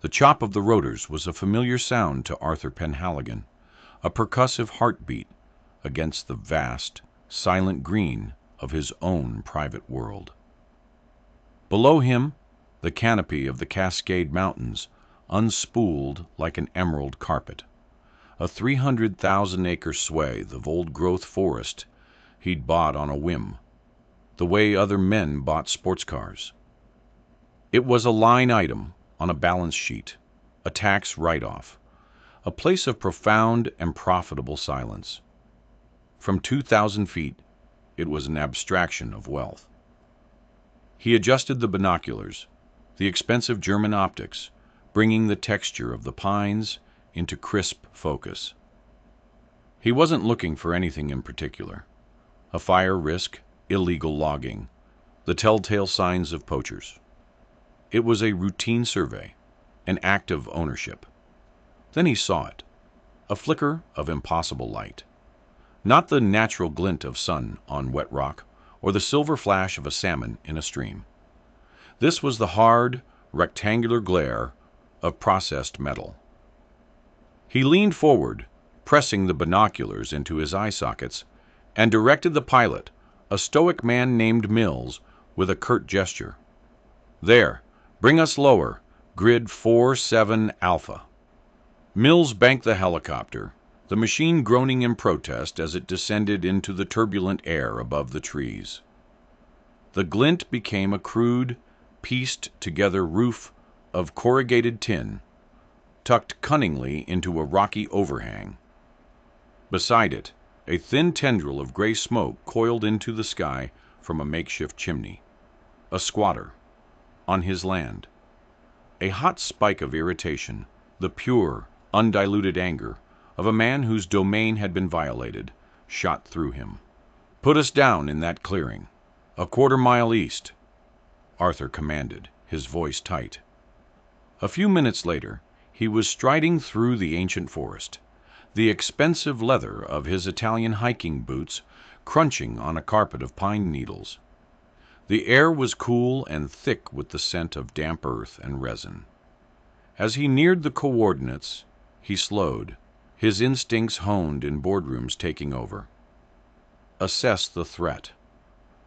The chop of the rotors was a familiar sound to Arthur Penhaligon, a percussive heartbeat against the vast, silent green of his own private world. Below him, the canopy of the Cascade Mountains unspooled like an emerald carpet, a 300,000-acre swathe of old-growth forest he'd bought on a whim, the way other men bought sports cars. It was a line item on a balance sheet, a tax write-off, a place of profound and profitable silence. From 2,000 feet, it was an abstraction of wealth. He adjusted the binoculars, the expensive German optics, bringing the texture of the pines into crisp focus. He wasn't looking for anything in particular. A fire risk, illegal logging, the telltale signs of poachers. It was a routine survey, an act of ownership. Then he saw it, a flicker of impossible light. Not the natural glint of sun on wet rock, or the silver flash of a salmon in a stream. This was the hard, rectangular glare of processed metal. He leaned forward, pressing the binoculars into his eye sockets, and directed the pilot, a stoic man named Mills, with a curt gesture. "There, bring us lower, grid 47 Alpha." Mills banked the helicopter, the machine groaning in protest as it descended into the turbulent air above the trees. The glint became a crude, pieced-together roof of corrugated tin, tucked cunningly into a rocky overhang. Beside it, a thin tendril of gray smoke coiled into the sky from a makeshift chimney. A squatter, on his land. A hot spike of irritation, the pure, undiluted anger of a man whose domain had been violated, shot through him. "Put us down in that clearing, a quarter-mile east," Arthur commanded, his voice tight. A few minutes later, he was striding through the ancient forest, the expensive leather of his Italian hiking boots crunching on a carpet of pine needles. The air was cool and thick with the scent of damp earth and resin. As he neared the coordinates, he slowed, his instincts honed in boardrooms taking over. Assess the threat.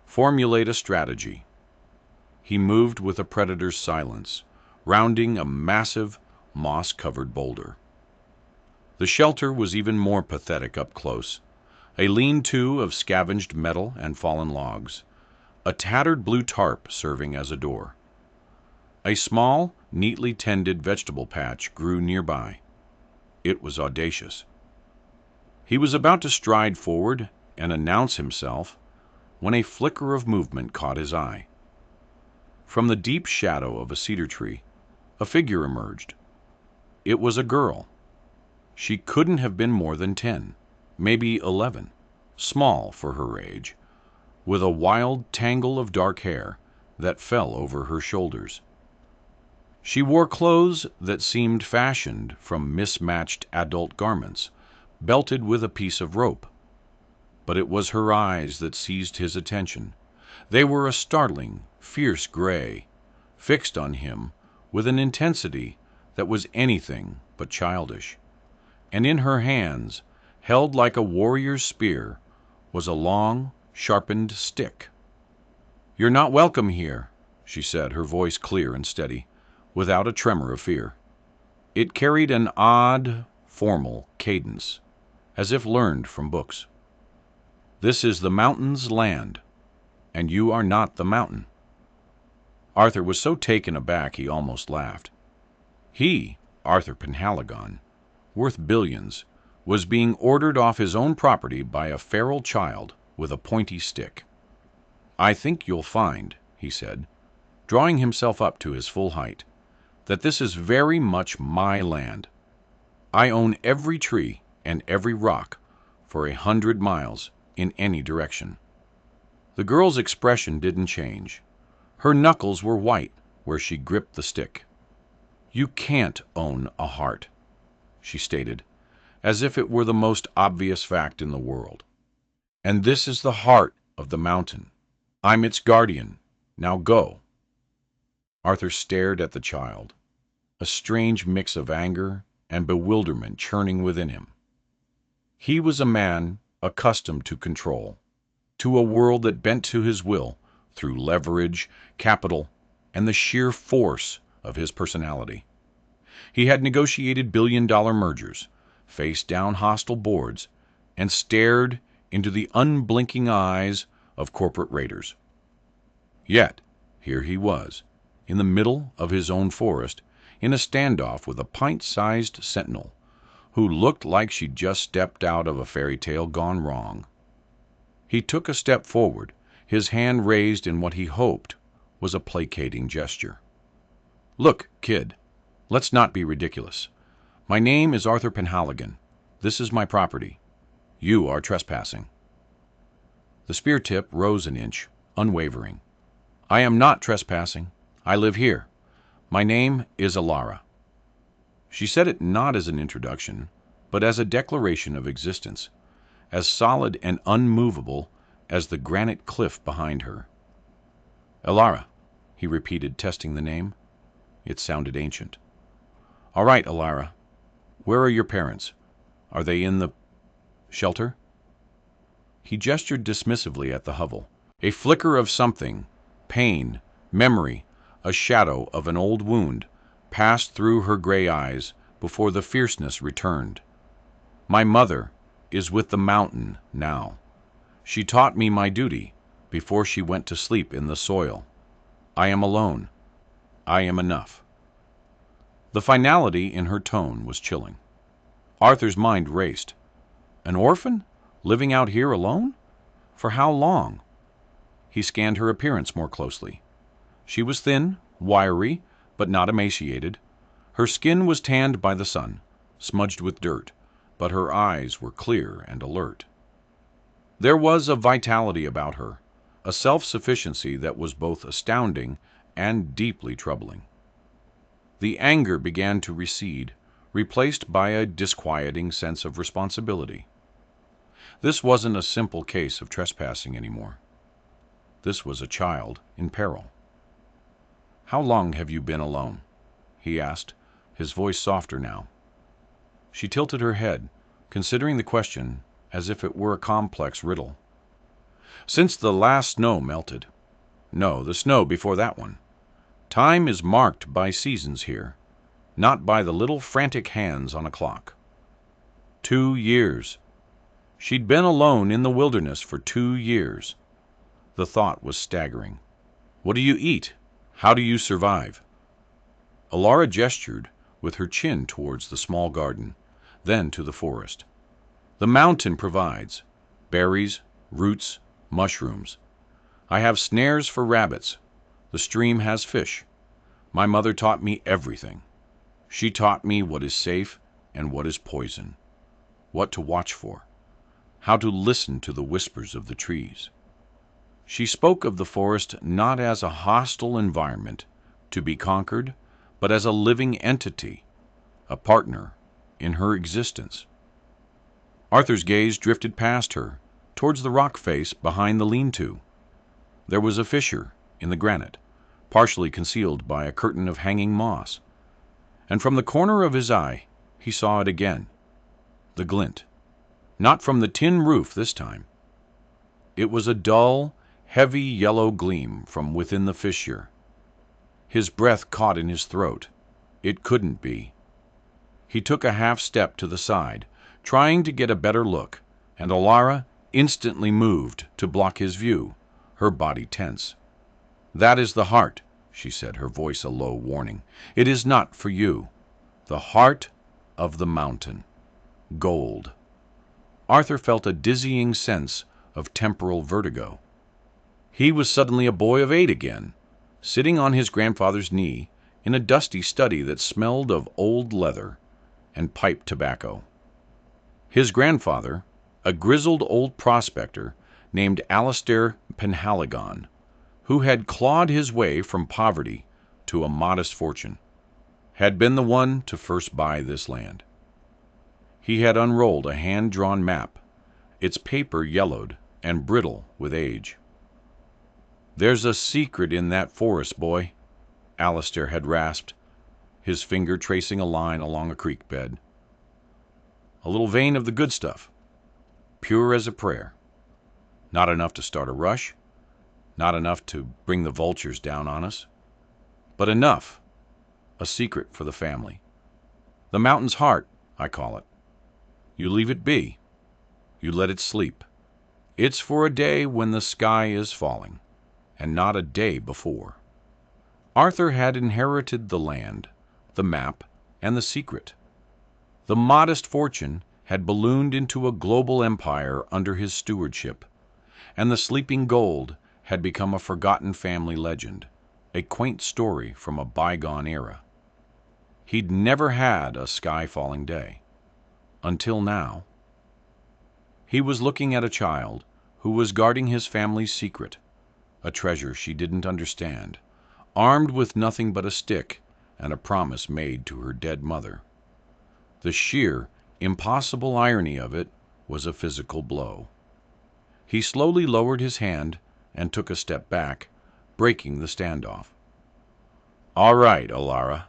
Formulate a strategy. He moved with a predator's silence, rounding a massive, moss-covered boulder. The shelter was even more pathetic up close, a lean-to of scavenged metal and fallen logs, a tattered blue tarp serving as a door. A small, neatly tended vegetable patch grew nearby. It was audacious. He was about to stride forward and announce himself when a flicker of movement caught his eye. From the deep shadow of a cedar tree, a figure emerged. It was a girl. She couldn't have been more than 10, maybe 11, small for her age, with a wild tangle of dark hair that fell over her shoulders. She wore clothes that seemed fashioned from mismatched adult garments, belted with a piece of rope. But it was her eyes that seized his attention. They were a startling, fierce gray, fixed on him with an intensity that was anything but childish. And in her hands, held like a warrior's spear, was a long, sharpened stick. "You're not welcome here," she said, her voice clear and steady, without a tremor of fear. It carried an odd, formal cadence, as if learned from books. "This is the mountain's land, and you are not the mountain." Arthur was so taken aback he almost laughed. He, Arthur Penhaligon, worth billions, was being ordered off his own property by a feral child with a pointy stick. "I think you'll find," he said, drawing himself up to his full height, "that this is very much my land. I own every tree and every rock for 100 miles in any direction." The girl's expression didn't change. Her knuckles were white where she gripped the stick. "You can't own a heart," she stated, as if it were the most obvious fact in the world. "And this is the heart of the mountain. I'm its guardian. Now go." Arthur stared at the child. a strange mix of anger and bewilderment churning within him. He was a man accustomed to control, to a world that bent to his will through leverage, capital, and the sheer force of his personality. He had negotiated billion-dollar mergers, faced down hostile boards, and stared into the unblinking eyes of corporate raiders. Yet, here he was, in the middle of his own forest, in a standoff with a pint-sized sentinel, who looked like she'd just stepped out of a fairy tale gone wrong. He took a step forward, his hand raised in what he hoped was a placating gesture. "Look, kid, let's not be ridiculous. My name is Arthur Penhaligon. This is my property. You are trespassing." The spear tip rose an inch, unwavering. "I am not trespassing. I live here. My name is Alara." She said it not as an introduction, but as a declaration of existence, as solid and unmovable as the granite cliff behind her. "Alara," he repeated, testing the name. It sounded ancient. "All right, Alara. Where are your parents? Are they in the shelter?" He gestured dismissively at the hovel. A flicker of something, pain, memory, a shadow of an old wound, passed through her gray eyes before the fierceness returned. "My mother is with the mountain now. She taught me my duty before she went to sleep in the soil. I am alone. I am enough." The finality in her tone was chilling. Arthur's mind raced. An orphan? Living out here alone? For how long? He scanned her appearance more closely. She was thin, wiry, but not emaciated. Her skin was tanned by the sun, smudged with dirt, but her eyes were clear and alert. There was a vitality about her, a self-sufficiency that was both astounding and deeply troubling. The anger began to recede, replaced by a disquieting sense of responsibility. This wasn't a simple case of trespassing anymore. This was a child in peril. "How long have you been alone?" he asked, his voice softer now. She tilted her head, considering the question as if it were a complex riddle. "Since the last snow melted. No, the snow before that one. Time is marked by seasons here, not by the little frantic hands on a clock. 2 years. She'd been alone in the wilderness for 2 years. The thought was staggering. "What do you eat? How do you survive?" Alara gestured with her chin towards the small garden, then to the forest. "The mountain provides berries, roots, mushrooms. I have snares for rabbits. The stream has fish. My mother taught me everything. She taught me what is safe and what is poison, what to watch for, how to listen to the whispers of the trees." She spoke of the forest not as a hostile environment to be conquered, but as a living entity, a partner in her existence. Arthur's gaze drifted past her, towards the rock face behind the lean-to. There was a fissure in the granite, partially concealed by a curtain of hanging moss, and from the corner of his eye he saw it again, the glint. Not from the tin roof this time. It was a dull, heavy yellow gleam from within the fissure. His breath caught in his throat. It couldn't be. He took a half step to the side, trying to get a better look, and Alara instantly moved to block his view, her body tense. "That is the heart," she said, her voice a low warning. "It is not for you. The heart of the mountain. Gold." Arthur felt a dizzying sense of temporal vertigo. He was suddenly a boy of 8 again, sitting on his grandfather's knee in a dusty study that smelled of old leather and pipe tobacco. His grandfather, a grizzled old prospector named Alistair Penhaligon, who had clawed his way from poverty to a modest fortune, had been the one to first buy this land. He had unrolled a hand-drawn map, its paper yellowed and brittle with age. "There's a secret in that forest, boy," Alistair had rasped. his finger tracing a line along a creek bed. A little vein of the good stuff, pure as a prayer. Not enough to start a rush, not enough to bring the vultures down on us, but enough, a secret for the family. The mountain's heart, I call it. You leave it be. You let it sleep. It's for a day when the sky is falling, and not a day before. Arthur had inherited the land, the map, and the secret. The modest fortune had ballooned into a global empire under his stewardship, and the sleeping gold had become a forgotten family legend, a quaint story from a bygone era. He'd never had a sky-falling day. Until now. He was looking at a child who was guarding his family's secret, a treasure she didn't understand, armed with nothing but a stick and a promise made to her dead mother. The sheer, impossible irony of it was a physical blow. He slowly lowered his hand and took a step back, breaking the standoff. "All right, Alara,"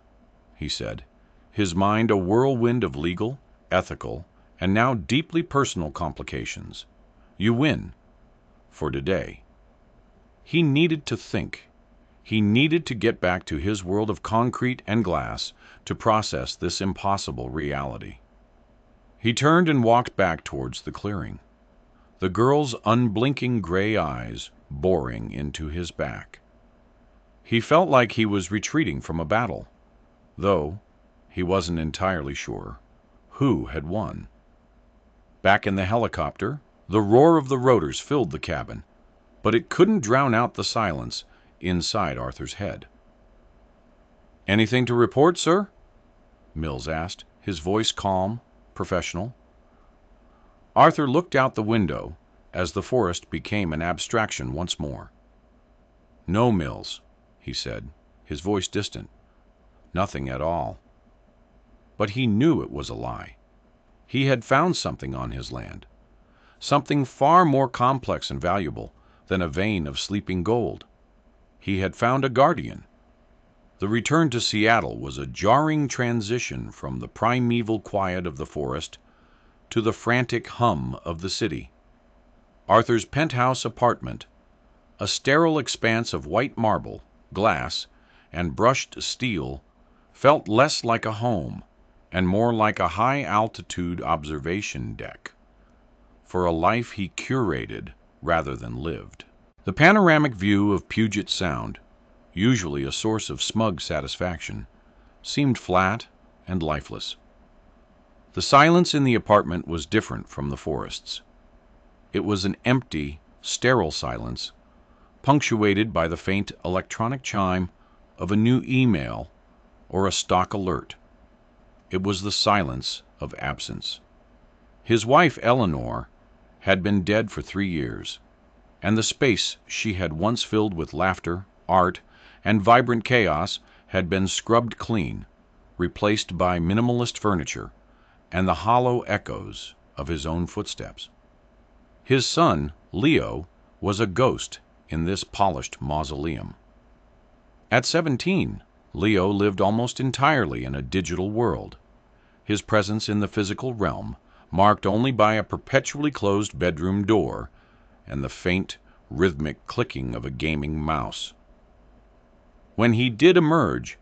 he said, his mind a whirlwind of legal, ethical, and now deeply personal complications. "You win. For today." He needed to think. He needed to get back to his world of concrete and glass to process this impossible reality. He turned and walked back towards the clearing, the girl's unblinking gray eyes boring into his back. He felt like he was retreating from a battle, though he wasn't entirely sure who had won. Back in the helicopter, the roar of the rotors filled the cabin, but it couldn't drown out the silence inside Arthur's head. "Anything to report, sir?" Mills asked, his voice calm, professional. Arthur looked out the window as the forest became an abstraction once more. "No, Mills," he said, his voice distant. "Nothing at all." But he knew it was a lie. He had found something on his land, something far more complex and valuable than a vein of sleeping gold. He had found a guardian. The return to Seattle was a jarring transition from the primeval quiet of the forest to the frantic hum of the city. Arthur's penthouse apartment, a sterile expanse of white marble, glass, and brushed steel, felt less like a home and more like a high-altitude observation deck for a life he curated rather than lived. The panoramic view of Puget Sound, usually a source of smug satisfaction, seemed flat and lifeless. The silence in the apartment was different from the forest's. It was an empty, sterile silence, punctuated by the faint electronic chime of a new email or a stock alert. It was the silence of absence. His wife, Eleanor, had been dead for 3 years, and the space she had once filled with laughter, art, and vibrant chaos had been scrubbed clean, replaced by minimalist furniture and the hollow echoes of his own footsteps. His son, Leo, was a ghost in this polished mausoleum. At 17, Leo lived almost entirely in a digital world, his presence in the physical realm marked only by a perpetually closed bedroom door and the faint, rhythmic clicking of a gaming mouse. When he did emerge,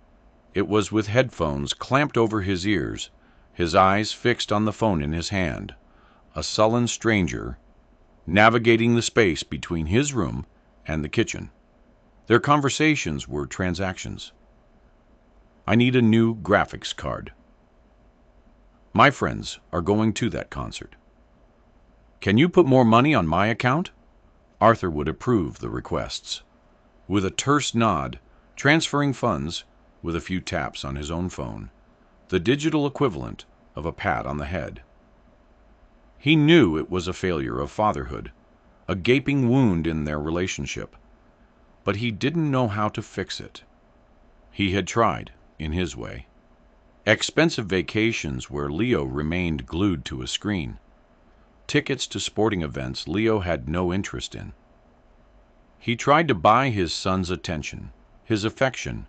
it was with headphones clamped over his ears, his eyes fixed on the phone in his hand, a sullen stranger navigating the space between his room and the kitchen. Their conversations were transactions. "I need a new graphics card. My friends are going to that concert. Can you put more money on my account?" Arthur would approve the requests, with a terse nod, transferring funds with a few taps on his own phone, the digital equivalent of a pat on the head. He knew it was a failure of fatherhood, a gaping wound in their relationship, but he didn't know how to fix it. He had tried, in his way. Expensive vacations where Leo remained glued to a screen. Tickets to sporting events Leo had no interest in. He tried to buy his son's attention, his affection,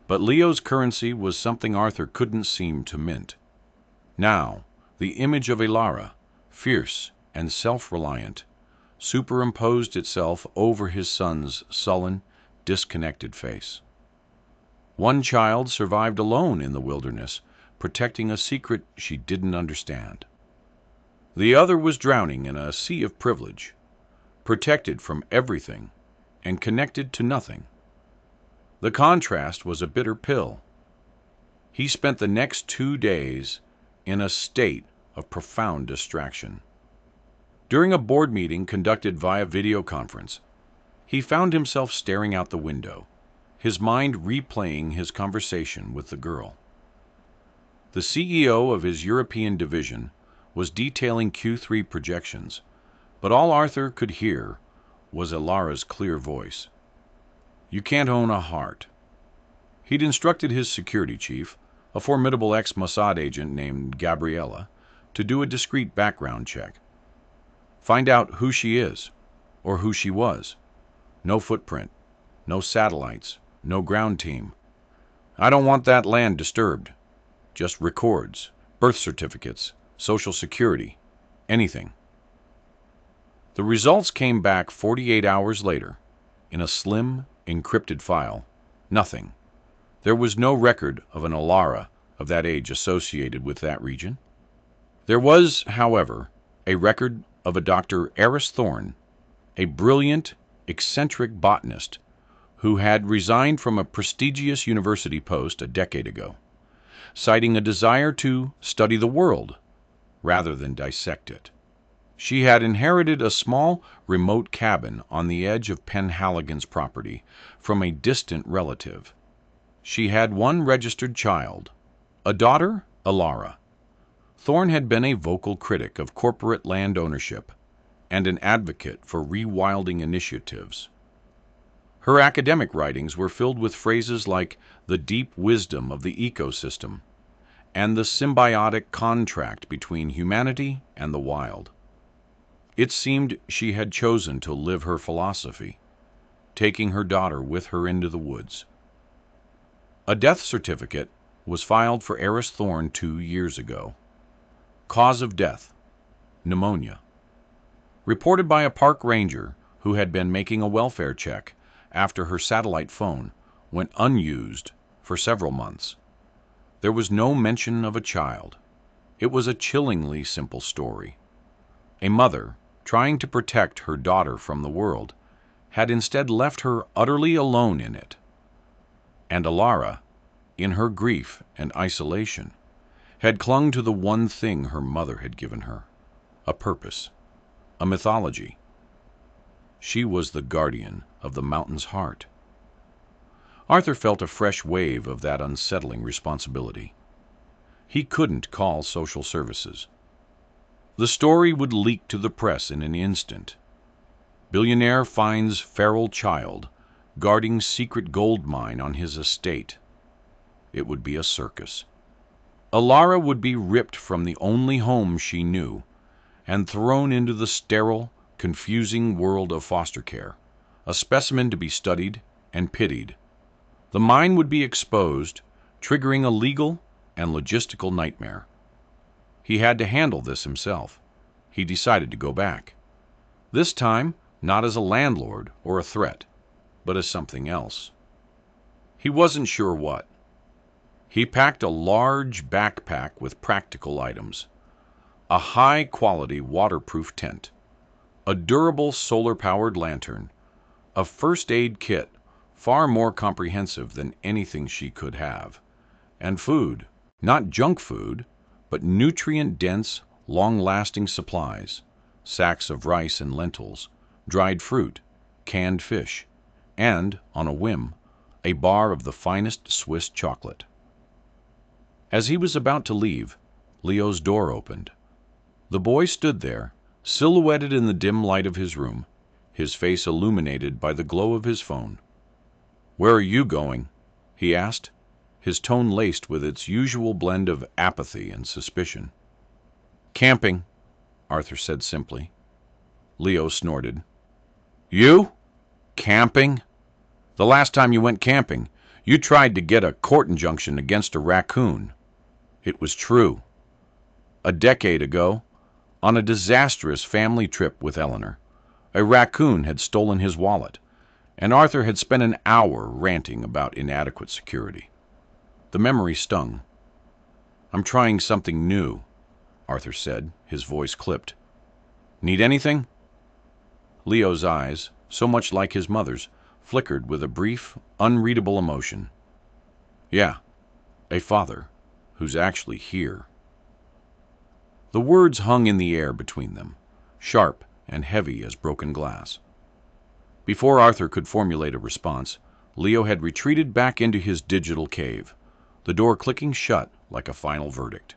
But Leo's currency was something Arthur couldn't seem to mint. Now, the image of Elara, fierce and self-reliant, superimposed itself over his son's sullen, disconnected face. One child survived alone in the wilderness, protecting a secret she didn't understand. The other was drowning in a sea of privilege, protected from everything and connected to nothing. The contrast was a bitter pill. He spent the next 2 days in a state of profound distraction. During a board meeting conducted via video conference, he found himself staring out the window, his mind replaying his conversation with the girl. The CEO of his European division was detailing Q3 projections, but all Arthur could hear was Elara's clear voice. "You can't own a heart." He'd instructed his security chief, a formidable ex-Mossad agent named Gabriella, to do a discreet background check. Find out who she is, or who she was. No footprint, no satellites, no ground team. I don't want that land disturbed. Just records, birth certificates, social security, anything. The results came back 48 hours later, in a slim, encrypted file. Nothing. There was no record of an Elara of that age associated with that region. There was, however, a record of a Dr. Eris Thorne, a brilliant, eccentric botanist who had resigned from a prestigious university post a decade ago, citing a desire to study the world rather than dissect it. She had inherited a small, remote cabin on the edge of Penhaligon's property from a distant relative. She had one registered child, a daughter, Elara. Thorne had been a vocal critic of corporate land ownership and an advocate for rewilding initiatives. Her academic writings were filled with phrases like the deep wisdom of the ecosystem and the symbiotic contract between humanity and the wild. It seemed she had chosen to live her philosophy, taking her daughter with her into the woods. A death certificate was filed for Eris Thorne 2 years ago. Cause of death: pneumonia. Reported by a park ranger who had been making a welfare check after her satellite phone went unused for several months. There was no mention of a child. It was a chillingly simple story. A mother, trying to protect her daughter from the world, had instead left her utterly alone in it. And Elara, in her grief and isolation, had clung to the one thing her mother had given her: a purpose, a mythology. She was the guardian of the mountain's heart. Arthur felt a fresh wave of that unsettling responsibility. He couldn't call social services. The story would leak to the press in an instant. Billionaire finds feral child guarding secret gold mine on his estate. It would be a circus. Elara would be ripped from the only home she knew and thrown into the sterile, confusing world of foster care, a specimen to be studied and pitied. The mine would be exposed, triggering a legal and logistical nightmare. He had to handle this himself. He decided to go back. This time, not as a landlord or a threat, but as something else. He wasn't sure what. He packed a large backpack with practical items: a high-quality waterproof tent, a durable solar-powered lantern, a first aid kit far more comprehensive than anything she could have, and food, not junk food, but nutrient-dense, long-lasting supplies, sacks of rice and lentils, dried fruit, canned fish, and, on a whim, a bar of the finest Swiss chocolate. As he was about to leave, Leo's door opened. The boy stood there, silhouetted in the dim light of his room, his face illuminated by the glow of his phone. "Where are you going?" he asked, his tone laced with its usual blend of apathy and suspicion. "Camping," Arthur said simply. Leo snorted. "You? Camping? The last time you went camping, You tried to get a court injunction against a raccoon. It was true. A decade ago, on a disastrous family trip with Eleanor, a raccoon had stolen his wallet, and Arthur had spent an hour ranting about inadequate security. The memory stung. "I'm trying something new," Arthur said, his voice clipped. "Need anything?" Leo's eyes, so much like his mother's, flickered with a brief, unreadable emotion. "Yeah, a father who's actually here." The words hung in the air between them, sharp and heavy as broken glass. Before Arthur could formulate a response, Leo had retreated back into his digital cave, the door clicking shut like a final verdict.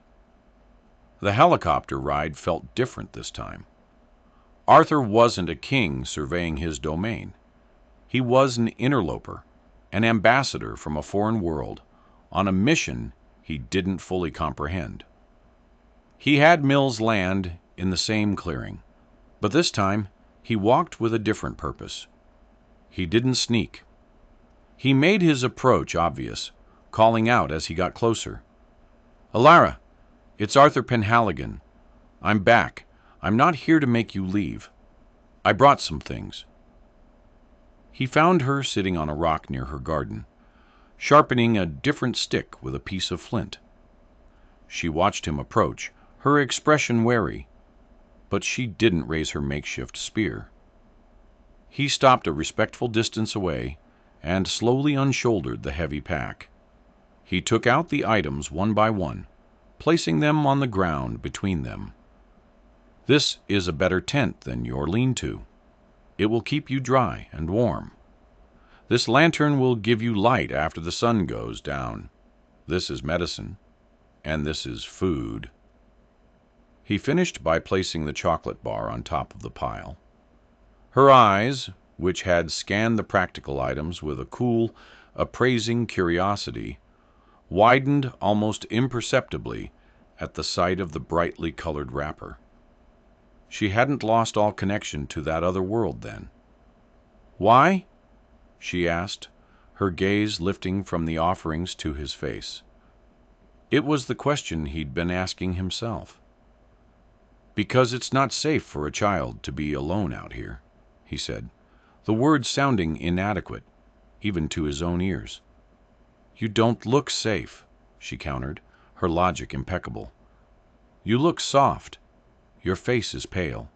The helicopter ride felt different this time. Arthur wasn't a king surveying his domain. He was an interloper, an ambassador from a foreign world, on a mission he didn't fully comprehend. He had Mill's land in the same clearing, but this time he walked with a different purpose. He didn't sneak. He made his approach obvious, calling out as he got closer. "Alara, it's Arthur Penhaligon. I'm back. I'm not here to make you leave. I brought some things." He found her sitting on a rock near her garden, sharpening a different stick with a piece of flint. She watched him approach, her expression wary, but she didn't raise her makeshift spear. He stopped a respectful distance away and slowly unshouldered the heavy pack. He took out the items one by one, placing them on the ground between them. "This is a better tent than your lean-to. It will keep you dry and warm. This lantern will give you light after the sun goes down. This is medicine, and this is food." He finished by placing the chocolate bar on top of the pile. Her eyes, which had scanned the practical items with a cool, appraising curiosity, widened almost imperceptibly at the sight of the brightly colored wrapper. She hadn't lost all connection to that other world then. "Why?" she asked, her gaze lifting from the offerings to his face. It was the question he'd been asking himself. "Because it's not safe for a child to be alone out here," he said, the words sounding inadequate, even to his own ears. "You don't look safe," she countered, her logic impeccable. "You look soft. Your face is pale.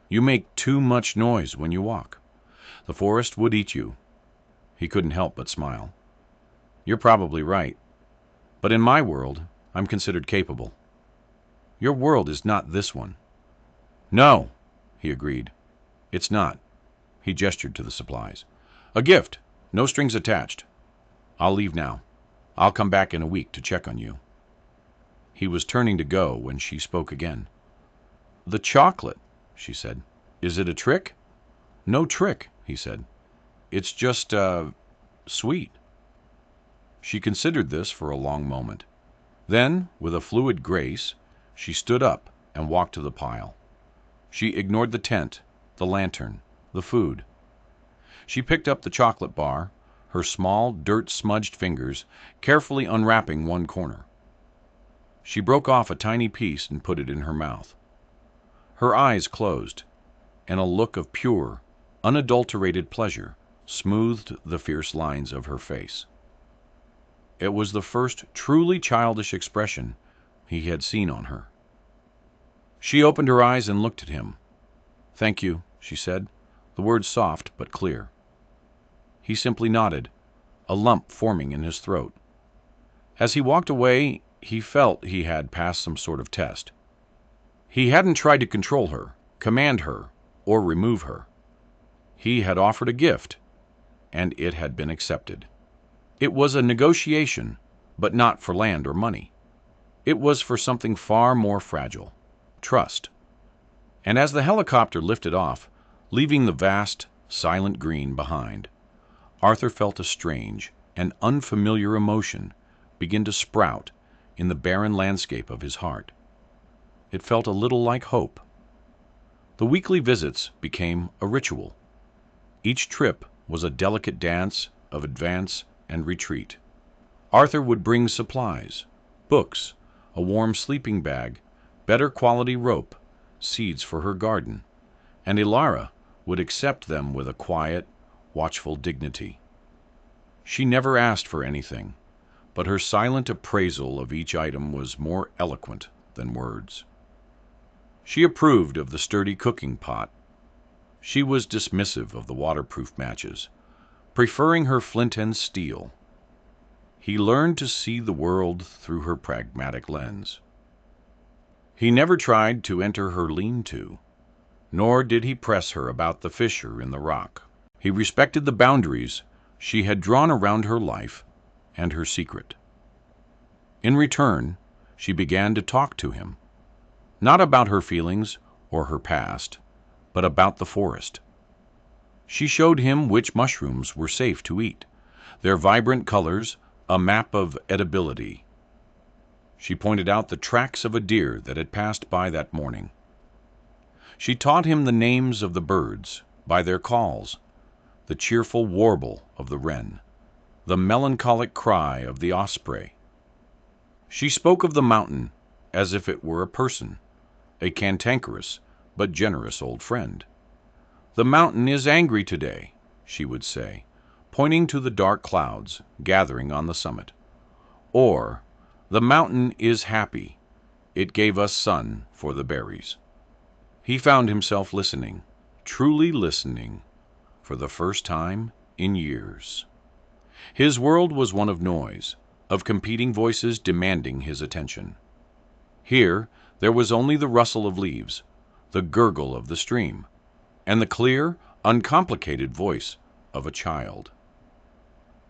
You make too much noise when you walk. The forest would eat you." He couldn't help but smile. "You're probably right. But in my world, I'm considered capable. Your world is not this one." "No," he agreed. "It's not." He gestured to the supplies. "A gift, no strings attached. I'll leave now. I'll come back in a week to check on you." He was turning to go when she spoke again. "The chocolate," she said. "Is it a trick?" "No trick," he said. "It's just, sweet." She considered this for a long moment. Then, with a fluid grace, she stood up and walked to the pile. She ignored the tent, the lantern, the food. She picked up the chocolate bar, her small, dirt-smudged fingers carefully unwrapping one corner. She broke off a tiny piece and put it in her mouth. Her eyes closed, and a look of pure, unadulterated pleasure smoothed the fierce lines of her face. It was the first truly childish expression he had seen on her. She opened her eyes and looked at him. "Thank you," she said, the words soft but clear. He simply nodded, a lump forming in his throat. As he walked away, he felt he had passed some sort of test. He hadn't tried to control her, command her, or remove her. He had offered a gift, and it had been accepted. It was a negotiation, but not for land or money. It was for something far more fragile: trust. And as the helicopter lifted off, leaving the vast, silent green behind, Arthur felt a strange and unfamiliar emotion begin to sprout in the barren landscape of his heart. It felt a little like hope. The weekly visits became a ritual. Each trip was a delicate dance of advance and retreat. Arthur would bring supplies, books, a warm sleeping bag, better quality rope, seeds for her garden, and Ilara would accept them with a quiet, watchful dignity. She never asked for anything, but her silent appraisal of each item was more eloquent than words. She approved of the sturdy cooking pot. She was dismissive of the waterproof matches, preferring her flint and steel. He learned to see the world through her pragmatic lens. He never tried to enter her lean-to, nor did he press her about the fissure in the rock. He respected the boundaries she had drawn around her life and her secret. In return, she began to talk to him, not about her feelings or her past, but about the forest. She showed him which mushrooms were safe to eat, their vibrant colors a map of edibility. She pointed out the tracks of a deer that had passed by that morning. She taught him the names of the birds by their calls, the cheerful warble of the wren, the melancholic cry of the osprey. She spoke of the mountain as if it were a person, a cantankerous but generous old friend. "The mountain is angry today," she would say, pointing to the dark clouds gathering on the summit. Or, "The mountain is happy. It gave us sun for the berries." He found himself listening, truly listening, for the first time in years. His world was one of noise, of competing voices demanding his attention. Here there was only the rustle of leaves, the gurgle of the stream, and the clear, uncomplicated voice of a child.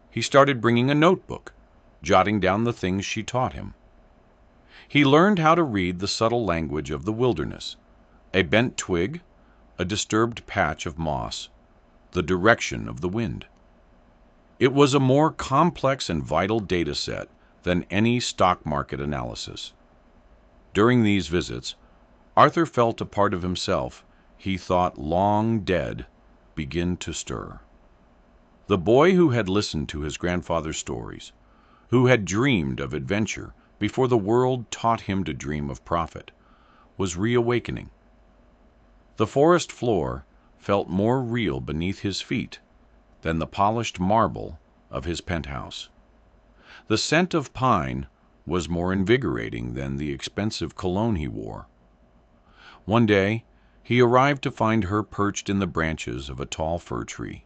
He started bringing a notebook, jotting down the things she taught him. He learned how to read the subtle language of the wilderness, a bent twig, a disturbed patch of moss, the direction of the wind. It was a more complex and vital data set than any stock market analysis. During these visits, Arthur felt a part of himself he thought long dead begin to stir. The boy who had listened to his grandfather's stories, who had dreamed of adventure before the world taught him to dream of profit, was reawakening. The forest floor felt more real beneath his feet than the polished marble of his penthouse. The scent of pine was more invigorating than the expensive cologne he wore. One day he arrived to find her perched in the branches of a tall fir tree,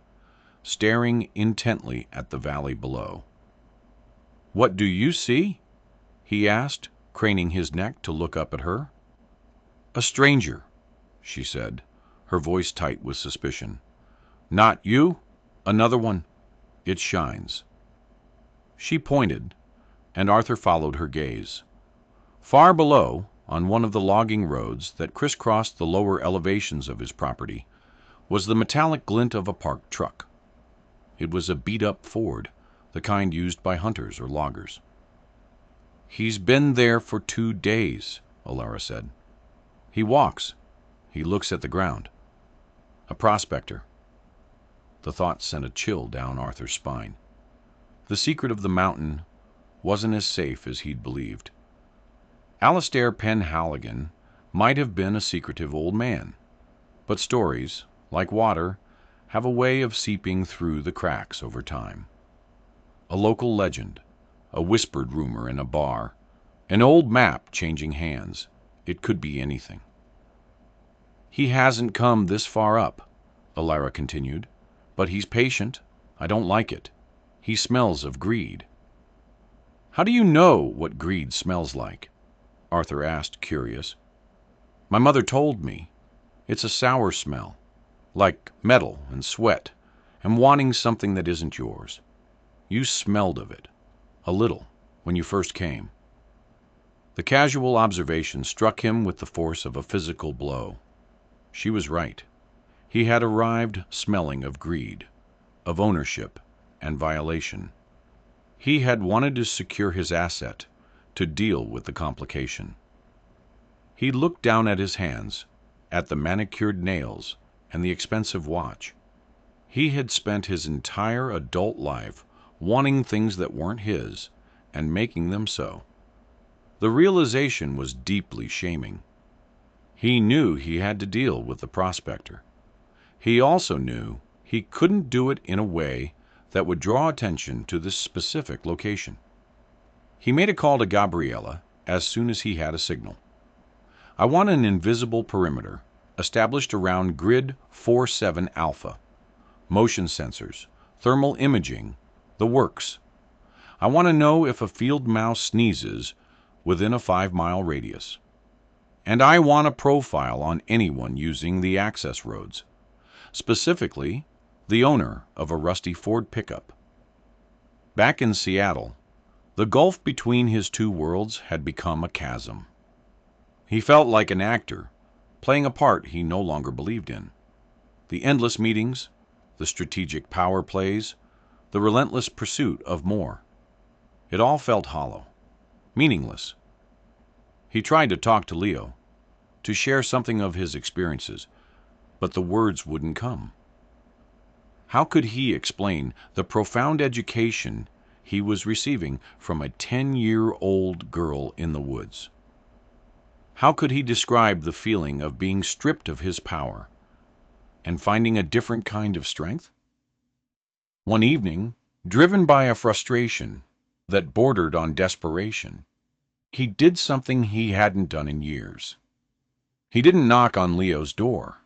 staring intently at the valley below. "What do you see?" he asked, craning his neck to look up at her. "A stranger," she said, her voice tight with suspicion. "Not you? Another one. It shines." She pointed, and Arthur followed her gaze. Far below, on one of the logging roads that crisscrossed the lower elevations of his property, was the metallic glint of a parked truck. It was a beat-up Ford, the kind used by hunters or loggers. "He's been there for 2 days, Ilara said. "He walks. He looks at the ground. A prospector." The thought sent a chill down Arthur's spine. The secret of the mountain wasn't as safe as he'd believed. Alastair Penhaligon might have been a secretive old man, but stories, like water, have a way of seeping through the cracks over time. A local legend, a whispered rumor in a bar, an old map changing hands, it could be anything. "He hasn't come this far up," Ilara continued, "but he's patient. I don't like it. He smells of greed." "How do you know what greed smells like?" Arthur asked, curious. "My mother told me. It's a sour smell, like metal and sweat, and wanting something that isn't yours. You smelled of it, a little, when you first came." The casual observation struck him with the force of a physical blow. She was right. He had arrived smelling of greed, of ownership and violation. He had wanted to secure his asset, to deal with the complication. He looked down at his hands, at the manicured nails and the expensive watch. He had spent his entire adult life wanting things that weren't his and making them so. The realization was deeply shaming. He knew he had to deal with the prospector. He also knew he couldn't do it in a way that would draw attention to this specific location. He made a call to Gabriella as soon as he had a signal. I want an invisible perimeter established around Grid 47 Alpha. Motion sensors, thermal imaging, the works. I want to know if a field mouse sneezes within a 5-mile radius. And I want a profile on anyone using the access roads, specifically the owner of a rusty Ford pickup. Back in Seattle, the gulf between his two worlds had become a chasm. He felt like an actor, playing a part he no longer believed in. The endless meetings, the strategic power plays, the relentless pursuit of more. It all felt hollow, meaningless. He tried to talk to Leo, to share something of his experiences, but the words wouldn't come. How could he explain the profound education he was receiving from a 10-year-old girl in the woods? How could he describe the feeling of being stripped of his power and finding a different kind of strength? One evening, driven by a frustration that bordered on desperation, he did something he hadn't done in years. He didn't knock on Leo's door.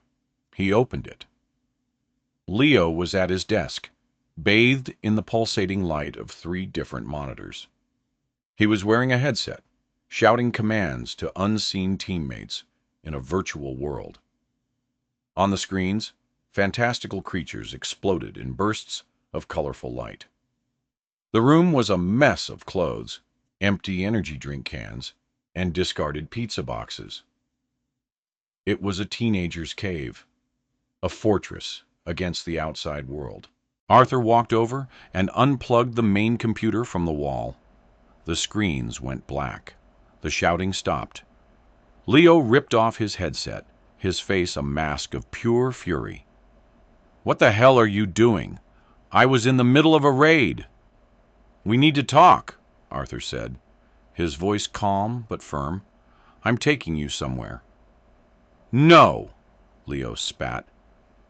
He opened it. Leo was at his desk, bathed in the pulsating light of 3 different monitors. He was wearing a headset, shouting commands to unseen teammates in a virtual world. On the screens, fantastical creatures exploded in bursts of colorful light. The room was a mess of clothes, empty energy drink cans, and discarded pizza boxes. It was a teenager's cave, a fortress against the outside world. Arthur walked over and unplugged the main computer from the wall. The screens went black. The shouting stopped. Leo ripped off his headset, his face a mask of pure fury. "What the hell are you doing? I was in the middle of a raid." "We need to talk," Arthur said, his voice calm but firm. "I'm taking you somewhere." "No," Leo spat,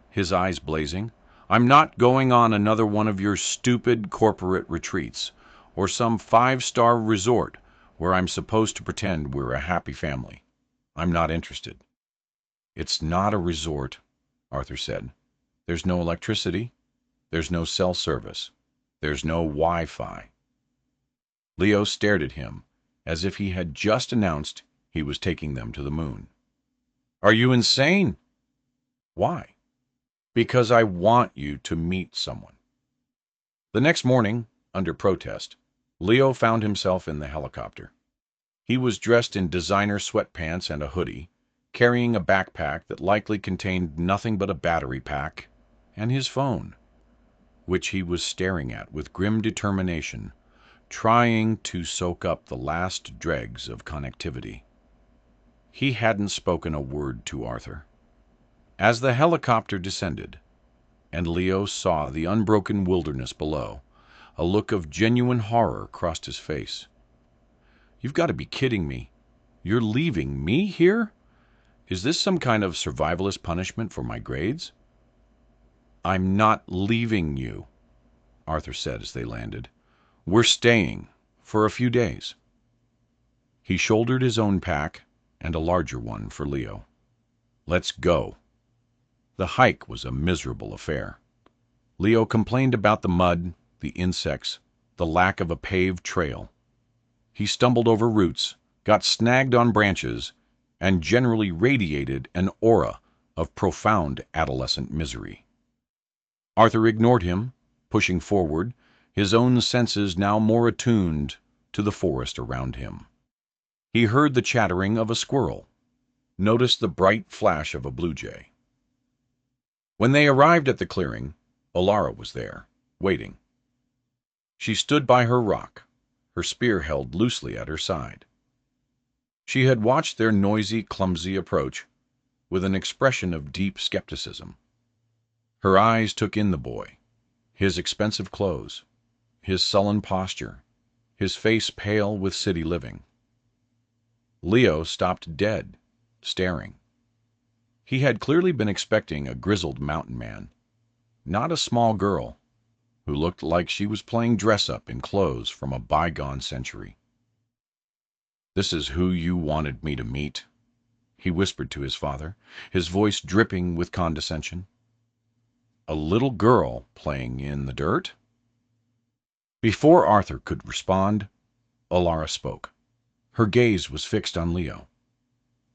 his eyes blazing. "I'm not going on another one of your stupid corporate retreats, or some 5-star resort where I'm supposed to pretend we're a happy family. I'm not interested." "It's not a resort," Arthur said. "There's no electricity. There's no cell service. There's no Wi-Fi." Leo stared at him as if he had just announced he was taking them to the moon. "Are you insane?" "Why?" "Because I want you to meet someone." The next morning, under protest, Leo found himself in the helicopter. He was dressed in designer sweatpants and a hoodie, carrying a backpack that likely contained nothing but a battery pack and his phone, which he was staring at with grim determination, trying to soak up the last dregs of connectivity. He hadn't spoken a word to Arthur. As the helicopter descended, and Leo saw the unbroken wilderness below, a look of genuine horror crossed his face. "You've got to be kidding me. You're leaving me here? Is this some kind of survivalist punishment for my grades?" "I'm not leaving you," Arthur said as they landed. "We're staying for a few days." He shouldered his own pack and a larger one for Leo. "Let's go." The hike was a miserable affair. Leo complained about the mud, the insects, the lack of a paved trail. He stumbled over roots, got snagged on branches, and generally radiated an aura of profound adolescent misery. Arthur ignored him, pushing forward, his own senses now more attuned to the forest around him. He heard the chattering of a squirrel, noticed the bright flash of a blue jay. When they arrived at the clearing, Olara was there, waiting. She stood by her rock, her spear held loosely at her side. She had watched their noisy, clumsy approach with an expression of deep skepticism. Her eyes took in the boy, his expensive clothes, his sullen posture, his face pale with city living. Leo stopped dead, staring. He had clearly been expecting a grizzled mountain man, not a small girl who looked like she was playing dress-up in clothes from a bygone century. "This is who you wanted me to meet?" he whispered to his father, his voice dripping with condescension. "A little girl playing in the dirt?" Before Arthur could respond, Alara spoke. Her gaze was fixed on Leo.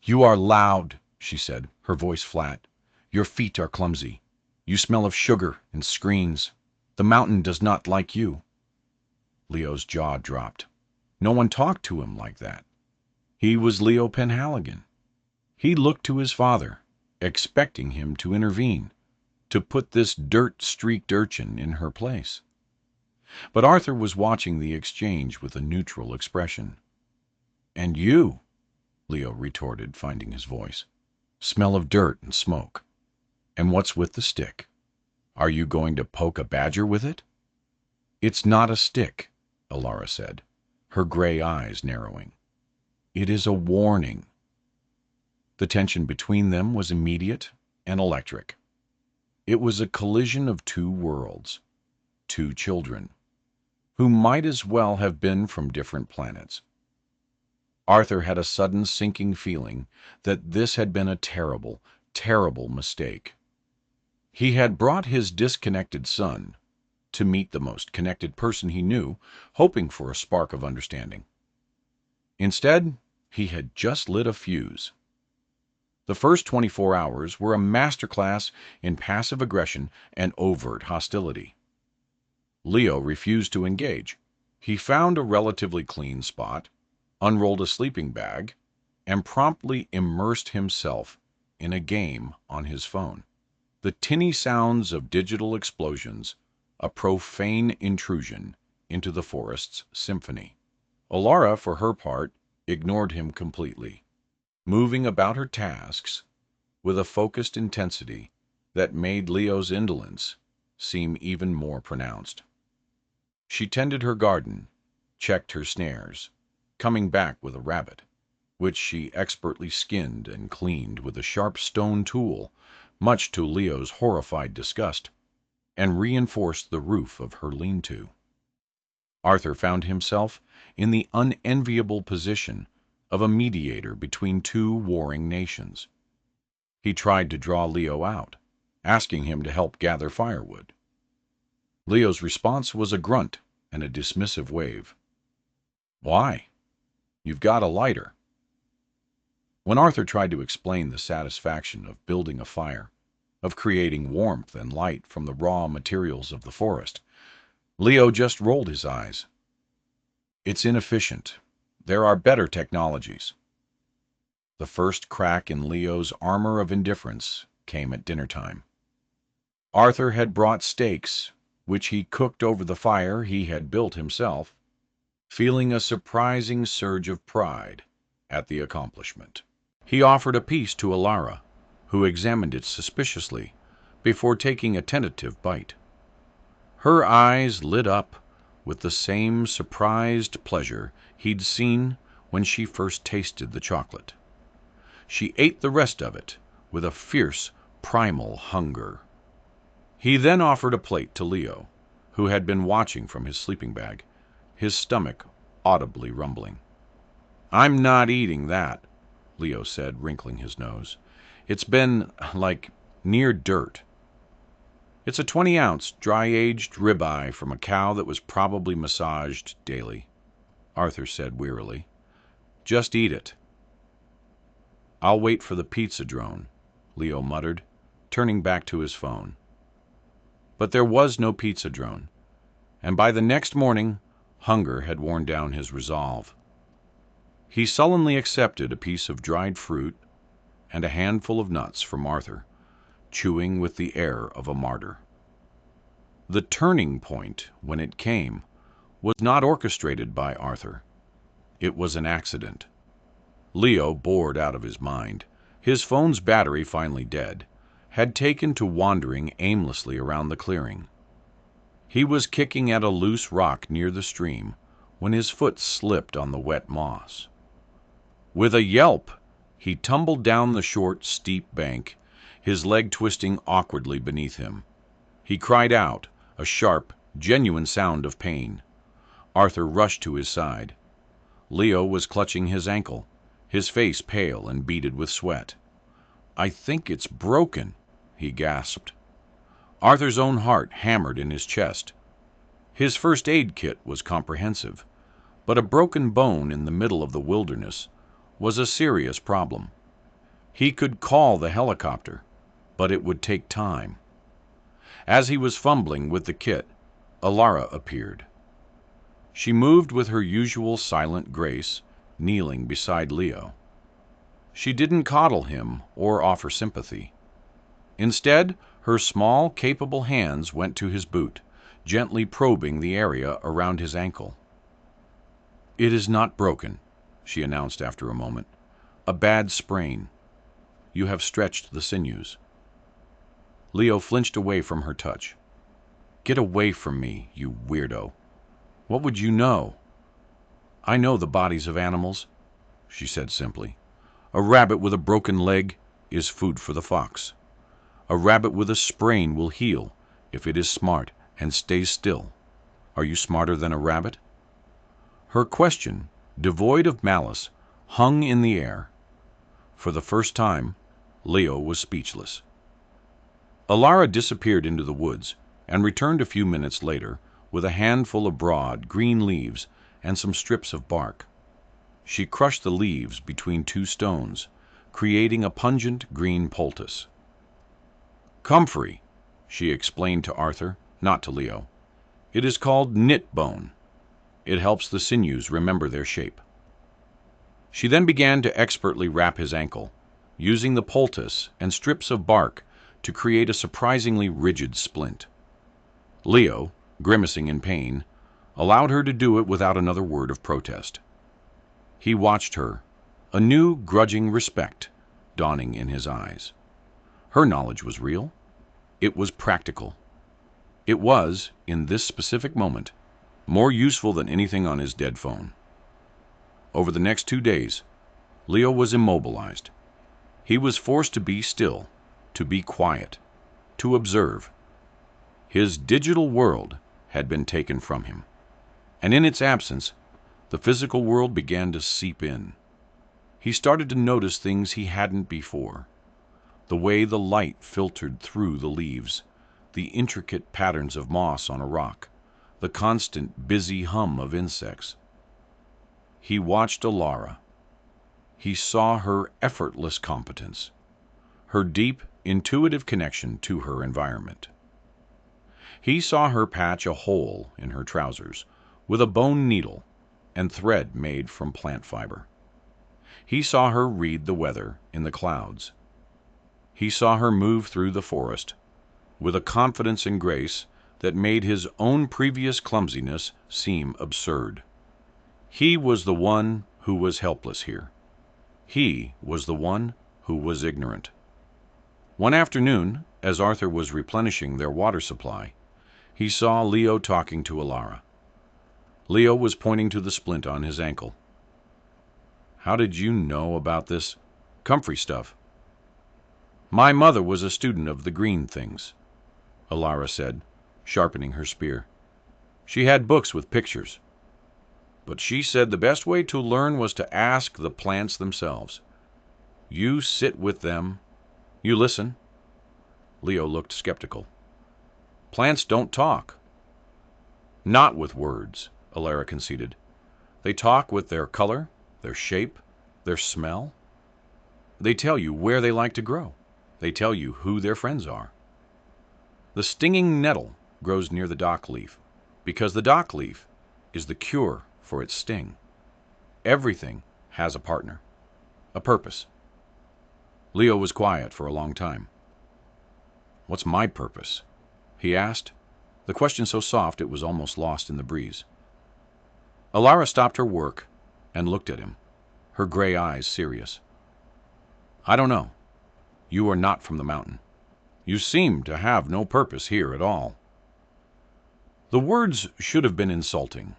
"You are loud," she said, her voice flat. "Your feet are clumsy. You smell of sugar and screens. The mountain does not like you." Leo's jaw dropped. No one talked to him like that. He was Leo Penhaligon. He looked to his father, expecting him to intervene, to put this dirt-streaked urchin in her place. But Arthur was watching the exchange with a neutral expression. "And you," Leo retorted, finding his voice, "smell of dirt and smoke. And what's with the stick? Are you going to poke a badger with it?" "It's not a stick," Alara said, her gray eyes narrowing. "It is a warning." The tension between them was immediate and electric. It was a collision of two worlds, two children, who might as well have been from different planets. Arthur had a sudden sinking feeling that this had been a terrible, terrible mistake. He had brought his disconnected son to meet the most connected person he knew, hoping for a spark of understanding. Instead, he had just lit a fuse. The first 24 hours were a masterclass in passive aggression and overt hostility. Leo refused to engage. He found a relatively clean spot, unrolled a sleeping bag, and promptly immersed himself in a game on his phone. The tinny sounds of digital explosions, a profane intrusion into the forest's symphony. Alara, for her part, ignored him completely, moving about her tasks with a focused intensity that made Leo's indolence seem even more pronounced. She tended her garden, checked her snares, coming back with a rabbit, which she expertly skinned and cleaned with a sharp stone tool, much to Leo's horrified disgust, and reinforced the roof of her lean-to. Arthur found himself in the unenviable position of a mediator between two warring nations. He tried to draw Leo out, asking him to help gather firewood. Leo's response was a grunt and a dismissive wave. "Why? You've got a lighter." When Arthur tried to explain the satisfaction of building a fire, of creating warmth and light from the raw materials of the forest, Leo just rolled his eyes. "It's inefficient. There are better technologies." The first crack in Leo's armor of indifference came at dinner time. Arthur had brought steaks, which he cooked over the fire he had built himself, feeling a surprising surge of pride at the accomplishment. He offered a piece to Alara, who examined it suspiciously before taking a tentative bite. Her eyes lit up with the same surprised pleasure he'd seen when she first tasted the chocolate. She ate the rest of it with a fierce, primal hunger. He then offered a plate to Leo, who had been watching from his sleeping bag, his stomach audibly rumbling. "I'm not eating that," Leo said, wrinkling his nose. "It's been, near dirt." "It's a 20-ounce, dry-aged ribeye from a cow that was probably massaged daily," Arthur said wearily. "Just eat it." "I'll wait for the pizza drone," Leo muttered, turning back to his phone. But there was no pizza drone, and by the next morning, hunger had worn down his resolve. He sullenly accepted a piece of dried fruit and a handful of nuts from Arthur, chewing with the air of a martyr. The turning point, when it came, was not orchestrated by Arthur. It was an accident. Leo, bored out of his mind, his phone's battery finally dead, had taken to wandering aimlessly around the clearing. He was kicking at a loose rock near the stream when his foot slipped on the wet moss. With a yelp, he tumbled down the short, steep bank, his leg twisting awkwardly beneath him. He cried out, a sharp, genuine sound of pain. Arthur rushed to his side. Leo was clutching his ankle, his face pale and beaded with sweat. "I think it's broken," he gasped. Arthur's own heart hammered in his chest. His first aid kit was comprehensive, but a broken bone in the middle of the wilderness was a serious problem. He could call the helicopter, but it would take time. As he was fumbling with the kit, Alara appeared. She moved with her usual silent grace, kneeling beside Leo. She didn't coddle him or offer sympathy. Instead, her small, capable hands went to his boot, gently probing the area around his ankle. "It is not broken," she announced after a moment. "A bad sprain. You have stretched the sinews." Leo flinched away from her touch. "Get away from me, you weirdo. What would you know?" "I know the bodies of animals," she said simply. "A rabbit with a broken leg is food for the fox. A rabbit with a sprain will heal if it is smart and stays still. Are you smarter than a rabbit?" Her question, devoid of malice, hung in the air. For the first time, Leo was speechless. Alara disappeared into the woods and returned a few minutes later with a handful of broad, green leaves and some strips of bark. She crushed the leaves between two stones, creating a pungent green poultice. "Comfrey," she explained to Arthur, not to Leo. "It is called knit bone. It helps the sinews remember their shape." She then began to expertly wrap his ankle, using the poultice and strips of bark to create a surprisingly rigid splint. Leo, grimacing in pain, allowed her to do it without another word of protest. He watched her, a new grudging respect dawning in his eyes. Her knowledge was real. It was practical. It was, in this specific moment, more useful than anything on his dead phone. Over the next 2 days, Leo was immobilized. He was forced to be still, to be quiet, to observe. His digital world had been taken from him, and in its absence, the physical world began to seep in. He started to notice things he hadn't before: the way the light filtered through the leaves, the intricate patterns of moss on a rock, the constant busy hum of insects. He watched Alara. He saw her effortless competence, her deep, intuitive connection to her environment. He saw her patch a hole in her trousers with a bone needle and thread made from plant fiber. He saw her read the weather in the clouds. He saw her move through the forest with a confidence and grace that made his own previous clumsiness seem absurd. He was the one who was helpless here. He was the one who was ignorant. One afternoon, as Arthur was replenishing their water supply, he saw Leo talking to Alara. Leo was pointing to the splint on his ankle. "How did you know about this comfrey stuff?" "My mother was a student of the green things," Alara said, sharpening her spear. "She had books with pictures. But she said the best way to learn was to ask the plants themselves. You sit with them. You listen." Leo looked skeptical. "Plants don't talk." "Not with words," Alara conceded. "They talk with their color, their shape, their smell. They tell you where they like to grow. They tell you who their friends are. The stinging nettle grows near the dock leaf because the dock leaf is the cure for its sting. Everything has a partner, a purpose." Leo was quiet for a long time. "What's my purpose?" he asked, the question so soft it was almost lost in the breeze. Alara stopped her work and looked at him, her gray eyes serious. "I don't know. You are not from the mountain. You seem to have no purpose here at all." The words should have been insulting,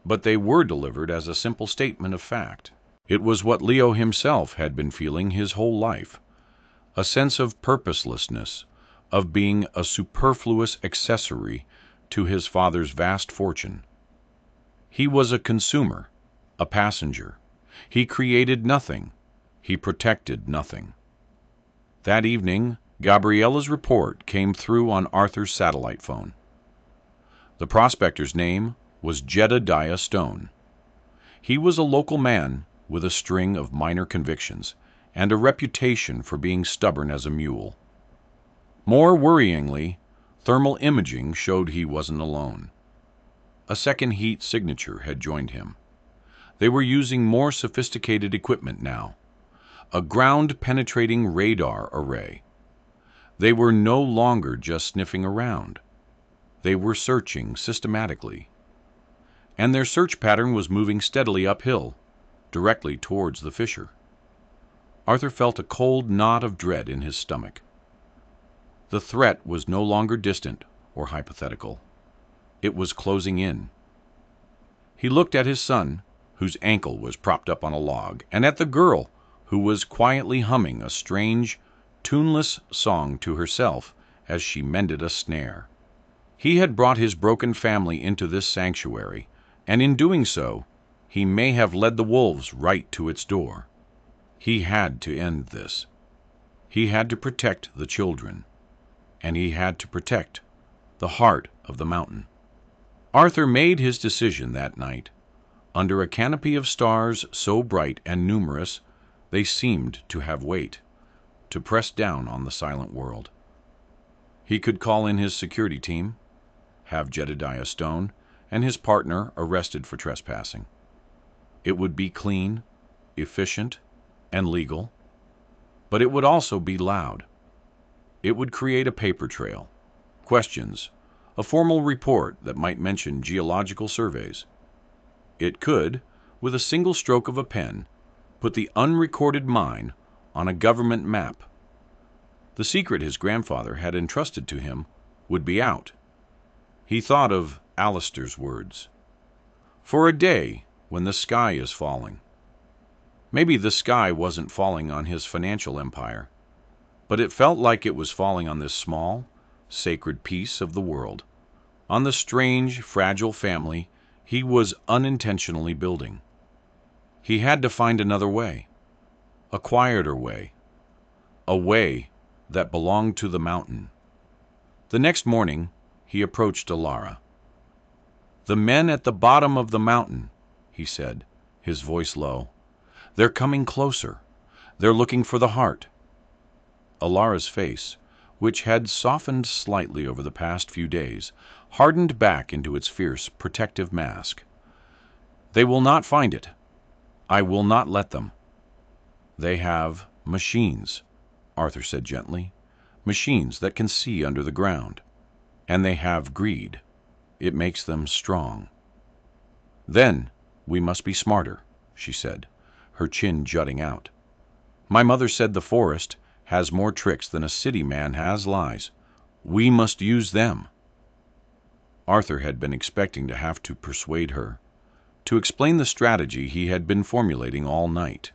but they were delivered as a simple statement of fact. It was what Leo himself had been feeling his whole life, a sense of purposelessness, of being a superfluous accessory to his father's vast fortune. He was a consumer, a passenger. He created nothing. He protected nothing. That evening, Gabriella's report came through on Arthur's satellite phone. The prospector's name was Jedediah Stone. He was a local man with a string of minor convictions and a reputation for being stubborn as a mule. More worryingly, thermal imaging showed he wasn't alone. A second heat signature had joined him. They were using more sophisticated equipment now, a ground-penetrating radar array. They were no longer just sniffing around. They were searching systematically. And their search pattern was moving steadily uphill, directly towards the fissure. Arthur felt a cold knot of dread in his stomach. The threat was no longer distant or hypothetical. It was closing in. He looked at his son, whose ankle was propped up on a log, and at the girl, who was quietly humming a strange, tuneless song to herself as she mended a snare. He had brought his broken family into this sanctuary, and in doing so, he may have led the wolves right to its door. He had to end this. He had to protect the children, and he had to protect the heart of the mountain. Arthur made his decision that night, under a canopy of stars so bright and numerous they seemed to have weight, to press down on the silent world. He could call in his security team, have Jedediah Stone and his partner arrested for trespassing. It would be clean, efficient, and legal, but it would also be loud. It would create a paper trail, questions, a formal report that might mention geological surveys. It could, with a single stroke of a pen, put the unrecorded mine on a government map. The secret his grandfather had entrusted to him would be out. He thought of Alistair's words. For a day when the sky is falling. Maybe the sky wasn't falling on his financial empire, but it felt like it was falling on this small, sacred piece of the world, on the strange, fragile family he was unintentionally building. He had to find another way, a quieter way, a way that belonged to the mountain. The next morning, he approached Alara. "The men at the bottom of the mountain," he said, his voice low. "They're coming closer. They're looking for the heart." Alara's face, which had softened slightly over the past few days, hardened back into its fierce, protective mask. "They will not find it. I will not let them." "They have machines," Arthur said gently, "machines that can see under the ground. And they have greed. It makes them strong." "Then we must be smarter," she said, her chin jutting out. "My mother said the forest has more tricks than a city man has lies. We must use them." Arthur had been expecting to have to persuade her, to explain the strategy he had been formulating all night.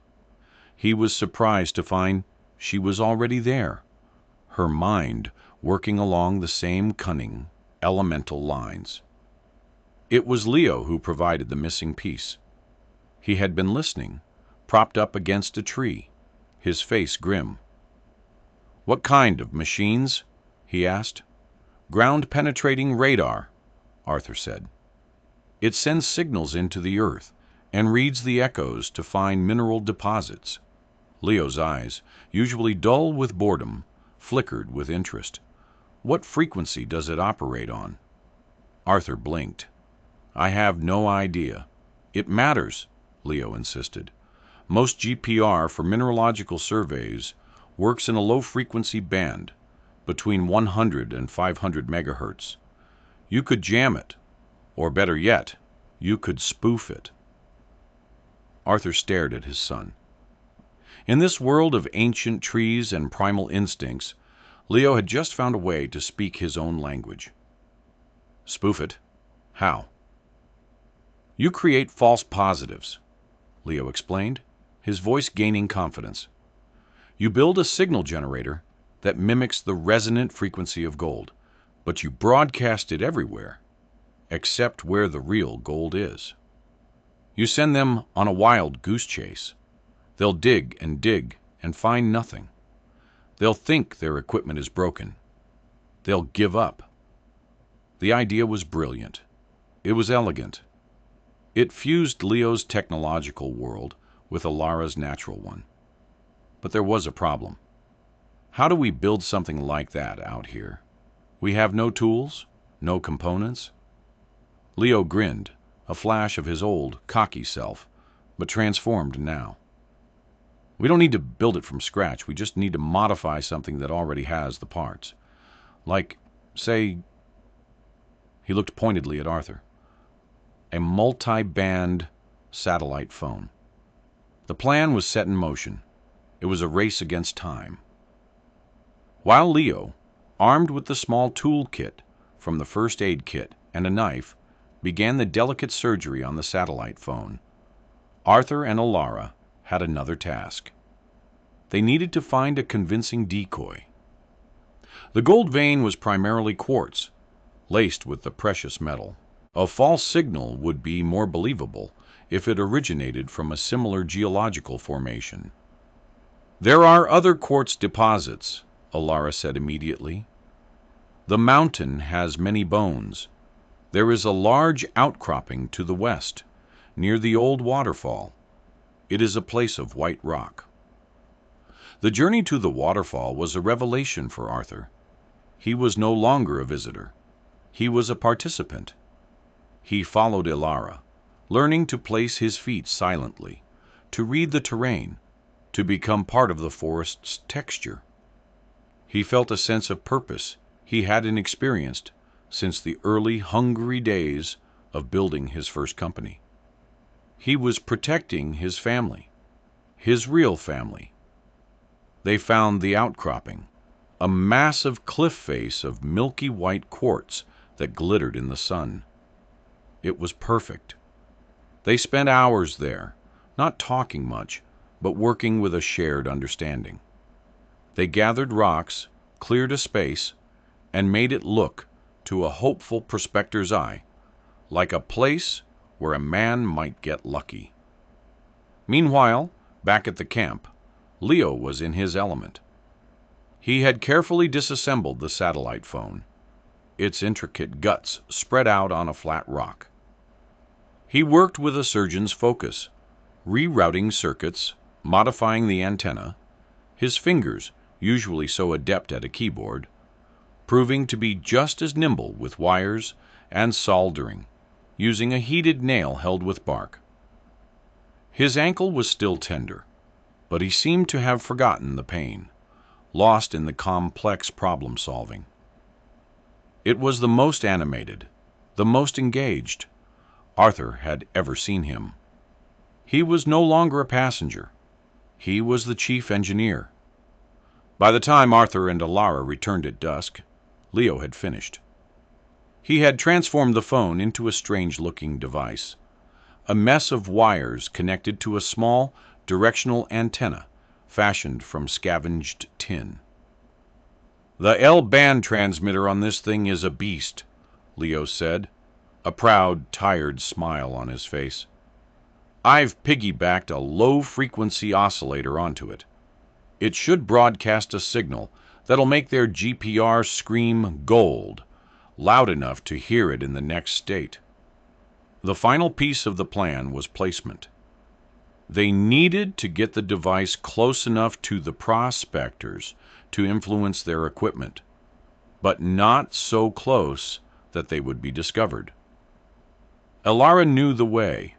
He was surprised to find she was already there, her mind working along the same cunning, elemental lines. It was Leo who provided the missing piece. He had been listening, propped up against a tree, his face grim. "What kind of machines?" he asked. "Ground-penetrating radar," Arthur said. "It sends signals into the earth and reads the echoes to find mineral deposits." Leo's eyes, usually dull with boredom, flickered with interest. "What frequency does it operate on?" Arthur blinked. "I have no idea." "It matters," Leo insisted. "Most GPR for mineralogical surveys works in a low-frequency band, between 100 and 500 megahertz. You could jam it, or better yet, you could spoof it." Arthur stared at his son. In this world of ancient trees and primal instincts, Leo had just found a way to speak his own language. Spoof it? How? You create false positives, Leo explained, his voice gaining confidence. You build a signal generator that mimics the resonant frequency of gold, but you broadcast it everywhere, except where the real gold is. You send them on a wild goose chase. They'll dig and find nothing. They'll think their equipment is broken. They'll give up. The idea was brilliant. It was elegant. It fused Leo's technological world with Alara's natural one. But there was a problem. How do we build something like that out here? We have no tools, no components. Leo grinned, a flash of his old, cocky self, but transformed now. We don't need to build it from scratch. We just need to modify something that already has the parts. Like, say, he looked pointedly at Arthur, a multi-band satellite phone. The plan was set in motion. It was a race against time. While Leo, armed with the small tool kit from the first aid kit and a knife, began the delicate surgery on the satellite phone, Arthur and Alara had another task. They needed to find a convincing decoy. The gold vein was primarily quartz, laced with the precious metal. A false signal would be more believable if it originated from a similar geological formation. There are other quartz deposits, Alara said immediately. The mountain has many bones. There is a large outcropping to the west, near the old waterfall. It is a place of white rock. The journey to the waterfall was a revelation for Arthur. He was no longer a visitor. He was a participant. He followed Alara, learning to place his feet silently, to read the terrain, to become part of the forest's texture. He felt a sense of purpose he hadn't experienced since the early, hungry days of building his first company. He was protecting his family, his real family. They found the outcropping, a massive cliff face of milky white quartz that glittered in the sun. It was perfect. They spent hours there, not talking much, but working with a shared understanding. They gathered rocks, cleared a space, and made it look, to a hopeful prospector's eye, like a place where a man might get lucky. Meanwhile, back at the camp, Leo was in his element. He had carefully disassembled the satellite phone, its intricate guts spread out on a flat rock. He worked with a surgeon's focus, rerouting circuits, modifying the antenna, his fingers, usually so adept at a keyboard, proving to be just as nimble with wires and soldering, using a heated nail held with bark. His ankle was still tender, but he seemed to have forgotten the pain, lost in the complex problem-solving. It was the most animated, the most engaged Arthur had ever seen him. He was no longer a passenger. He was the chief engineer. By the time Arthur and Alara returned at dusk, Leo had finished. He had transformed the phone into a strange-looking device, a mess of wires connected to a small, directional antenna fashioned from scavenged tin. "The L-band transmitter on this thing is a beast," Leo said, a proud, tired smile on his face. "I've piggybacked a low-frequency oscillator onto it. It should broadcast a signal that'll make their GPR scream gold, loud enough to hear it in the next state." The final piece of the plan was placement. They needed to get the device close enough to the prospectors to influence their equipment, but not so close that they would be discovered. Alara knew the way.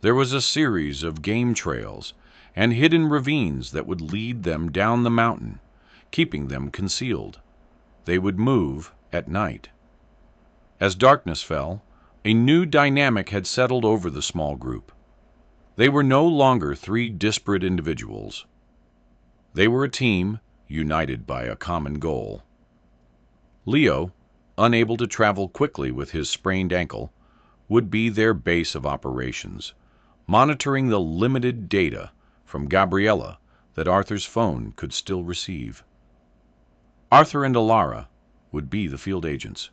There was a series of game trails and hidden ravines that would lead them down the mountain, keeping them concealed. They would move at night. As darkness fell, a new dynamic had settled over the small group. They were no longer three disparate individuals. They were a team united by a common goal. Leo, unable to travel quickly with his sprained ankle, would be their base of operations, monitoring the limited data from Gabriella that Arthur's phone could still receive. Arthur and Ilara would be the field agents.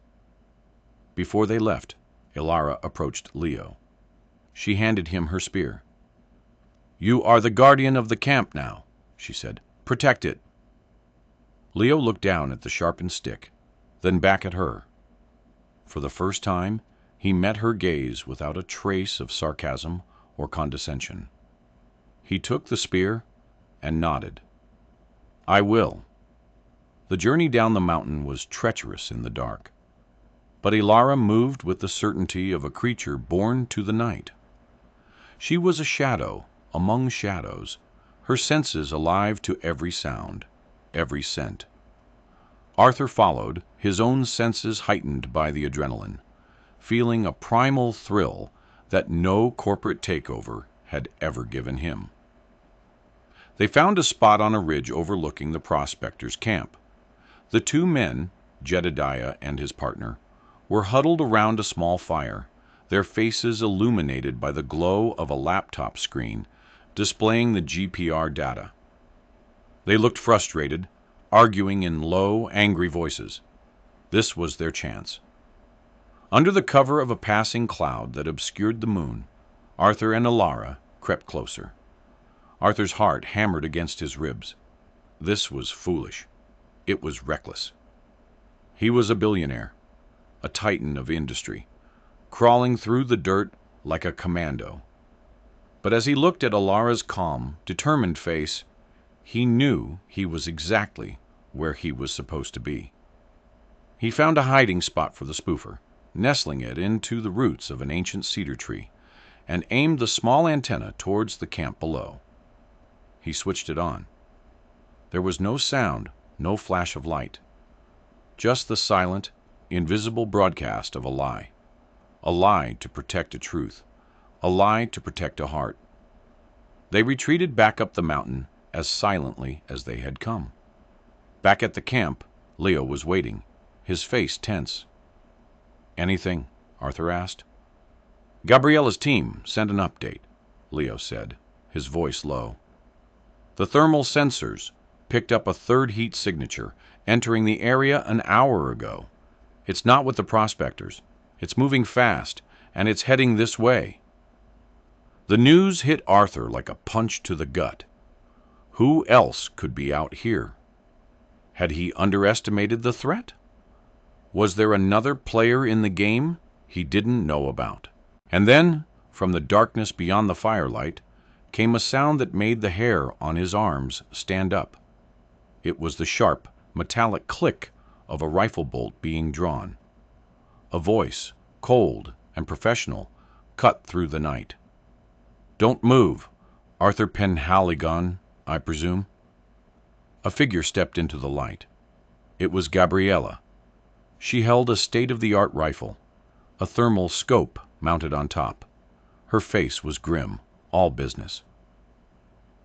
Before they left, Ilara approached Leo. She handed him her spear. "You are the guardian of the camp now," she said. "Protect it." Leo looked down at the sharpened stick, then back at her. For the first time, he met her gaze without a trace of sarcasm or condescension. He took the spear and nodded. "I will." The journey down the mountain was treacherous in the dark, but Ilara moved with the certainty of a creature born to the night. She was a shadow among shadows, her senses alive to every sound, every scent. Arthur followed, his own senses heightened by the adrenaline, feeling a primal thrill that no corporate takeover had ever given him. They found a spot on a ridge overlooking the prospectors' camp. The two men, Jedediah and his partner, were huddled around a small fire, their faces illuminated by the glow of a laptop screen displaying the GPR data. They looked frustrated, arguing in low, angry voices. This was their chance. Under the cover of a passing cloud that obscured the moon, Arthur and Ilara crept closer. Arthur's heart hammered against his ribs. This was foolish. It was reckless. He was a billionaire, a titan of industry, crawling through the dirt like a commando. But as he looked at Ilara's calm, determined face, he knew he was exactly where he was supposed to be. He found a hiding spot for the spoofer, nestling it into the roots of an ancient cedar tree, and aimed the small antenna towards the camp below. He switched it on. There was no sound, no flash of light, just the silent, invisible broadcast of a lie to protect a truth, a lie to protect a heart. They retreated back up the mountain as silently as they had come. Back at the camp, Leo was waiting, his face tense. "Anything?" Arthur asked. "Gabriella's team sent an update," Leo said, his voice low. "The thermal sensors picked up a third heat signature entering the area an hour ago. It's not with the prospectors. It's moving fast, and it's heading this way." The news hit Arthur like a punch to the gut. Who else could be out here? Had he underestimated the threat? Was there another player in the game he didn't know about? And then, from the darkness beyond the firelight, came a sound that made the hair on his arms stand up. It was the sharp, metallic click of a rifle bolt being drawn. A voice, cold and professional, cut through the night. "Don't move. Arthur Penhaligon, I presume." A figure stepped into the light. It was Gabriella. She held a state-of-the-art rifle, a thermal scope mounted on top. Her face was grim, all business.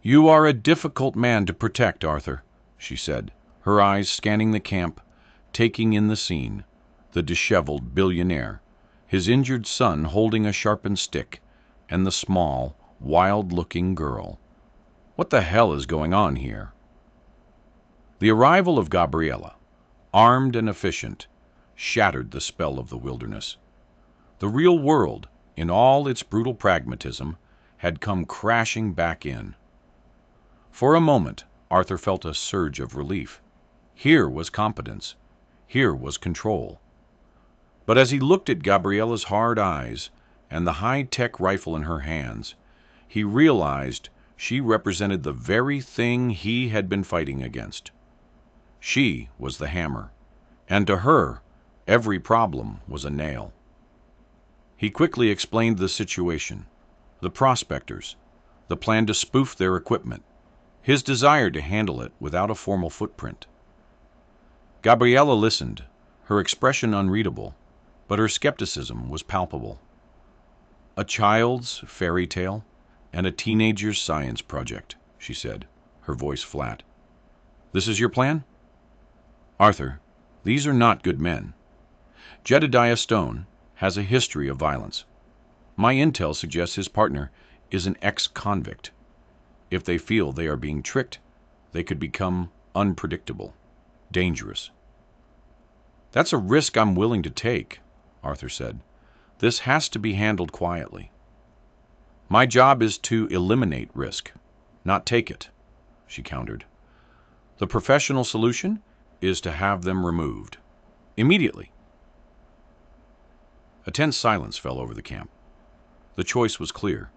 "You are a difficult man to protect, Arthur," she said, her eyes scanning the camp, taking in the scene, the disheveled billionaire, his injured son holding a sharpened stick, and the small, wild-looking girl. "What the hell is going on here?" The arrival of Gabriella, armed and efficient, shattered the spell of the wilderness. The real world, in all its brutal pragmatism, had come crashing back in. For a moment, Arthur felt a surge of relief. Here was competence. Here was control. But as he looked at Gabriella's hard eyes and the high-tech rifle in her hands, he realized she represented the very thing he had been fighting against. She was the hammer, and to her, every problem was a nail. He quickly explained the situation, the prospectors, the plan to spoof their equipment, his desire to handle it without a formal footprint. Gabriella listened, her expression unreadable, but her skepticism was palpable. "A child's fairy tale and a teenager's science project," she said, her voice flat. "This is your plan? Arthur, these are not good men. Jedediah Stone has a history of violence. My intel suggests his partner is an ex-convict. If they feel they are being tricked, they could become unpredictable, dangerous. That's a risk I'm willing to take, Arthur said. This has to be handled quietly. My job is to eliminate risk, not take it, she countered. The professional solution is to have them removed. Immediately. A tense silence fell over the camp. The choice was clear.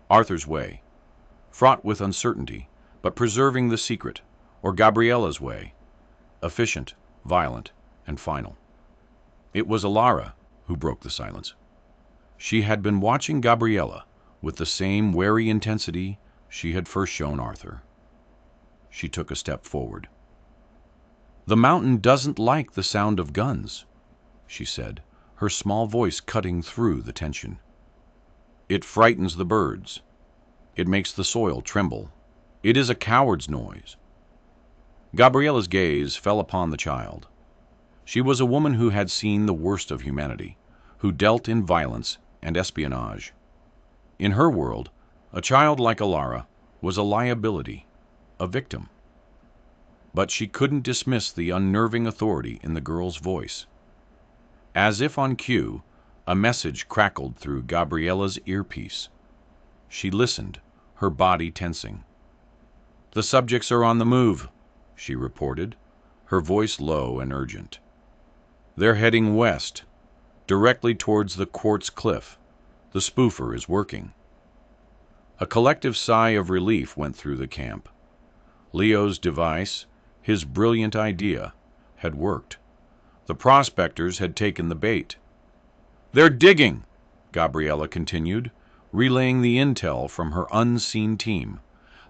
Arthur's way, fraught with uncertainty, but preserving the secret, or Gabriella's way, efficient, violent, and final. It was Alara who broke the silence. She had been watching Gabriella with the same wary intensity she had first shown Arthur. She took a step forward. "The mountain doesn't like the sound of guns," she said, her small voice cutting through the tension. "It frightens the birds. It makes the soil tremble. It is a coward's noise." Gabriella's gaze fell upon the child. She was a woman who had seen the worst of humanity, who dealt in violence and espionage. In her world, a child like Alara was a liability, a victim. But she couldn't dismiss the unnerving authority in the girl's voice. As if on cue, a message crackled through Gabriella's earpiece. She listened, her body tensing. "The subjects are on the move," she reported, her voice low and urgent. "They're heading west, directly towards the quartz cliff. The spoofer is working." A collective sigh of relief went through the camp. Leo's device, his brilliant idea, had worked. The prospectors had taken the bait. "They're digging," Gabriella continued, relaying the intel from her unseen team.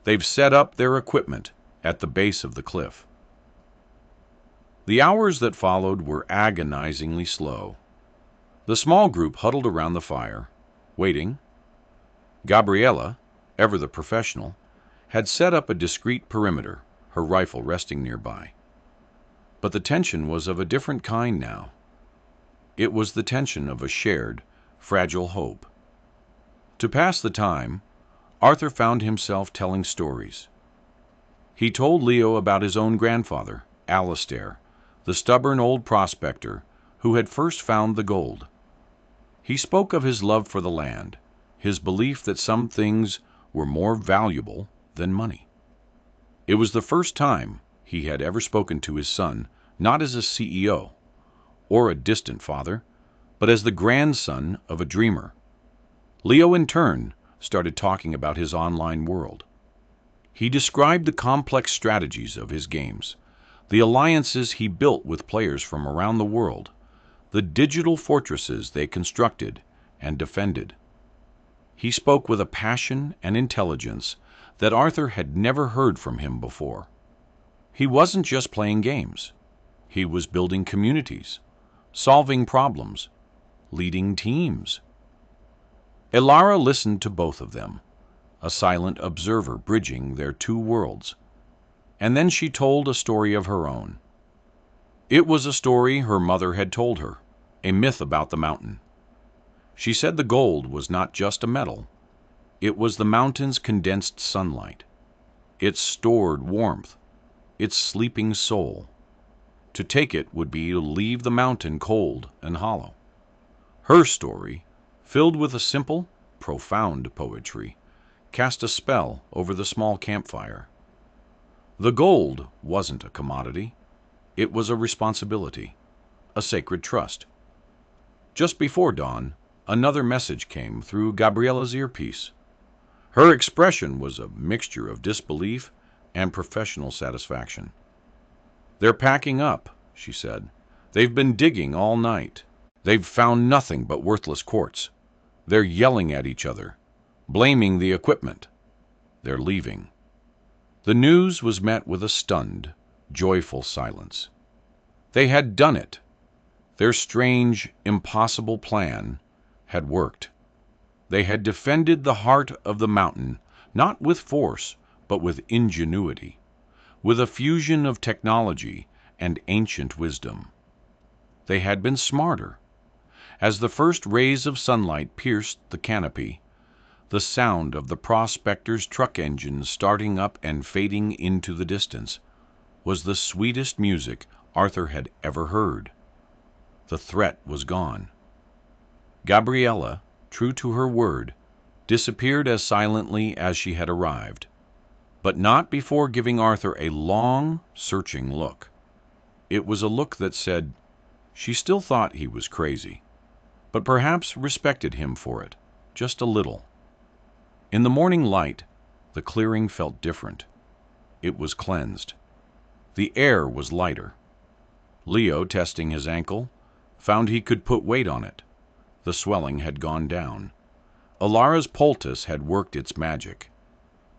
"They've set up their equipment at the base of the cliff." The hours that followed were agonizingly slow. The small group huddled around the fire, waiting. Gabriella, ever the professional, had set up a discreet perimeter, her rifle resting nearby. But the tension was of a different kind now. It was the tension of a shared, fragile hope. To pass the time, Arthur found himself telling stories. He told Leo about his own grandfather, Alastair, the stubborn old prospector who had first found the gold. He spoke of his love for the land, his belief that some things were more valuable than money. It was the first time he had ever spoken to his son, not as a CEO or a distant father, but as the grandson of a dreamer. Leo, in turn, started talking about his online world. He described the complex strategies of his games, the alliances he built with players from around the world, the digital fortresses they constructed and defended. He spoke with a passion and intelligence that Arthur had never heard from him before. He wasn't just playing games. He was building communities, solving problems, leading teams. Alara listened to both of them, a silent observer bridging their two worlds. And then she told a story of her own. It was a story her mother had told her, a myth about the mountain. She said the gold was not just a metal. It was the mountain's condensed sunlight, its stored warmth, its sleeping soul. To take it would be to leave the mountain cold and hollow. Her story, filled with a simple, profound poetry, cast a spell over the small campfire. The gold wasn't a commodity. It was a responsibility, a sacred trust. Just before dawn, another message came through Gabriella's earpiece. Her expression was a mixture of disbelief and professional satisfaction. "They're packing up," she said. "They've been digging all night. They've found nothing but worthless quartz. They're yelling at each other, blaming the equipment. They're leaving." The news was met with a stunned, joyful silence. They had done it. Their strange, impossible plan had worked. They had defended the heart of the mountain, not with force, but with ingenuity, with a fusion of technology and ancient wisdom. They had been smarter. As the first rays of sunlight pierced the canopy, the sound of the prospector's truck engines starting up and fading into the distance was the sweetest music Arthur had ever heard. The threat was gone. Gabriella, true to her word, disappeared as silently as she had arrived, but not before giving Arthur a long, searching look. It was a look that said she still thought he was crazy, but perhaps respected him for it, just a little. In the morning light, the clearing felt different. It was cleansed. The air was lighter. Leo, testing his ankle, found he could put weight on it. The swelling had gone down. Alara's poultice had worked its magic.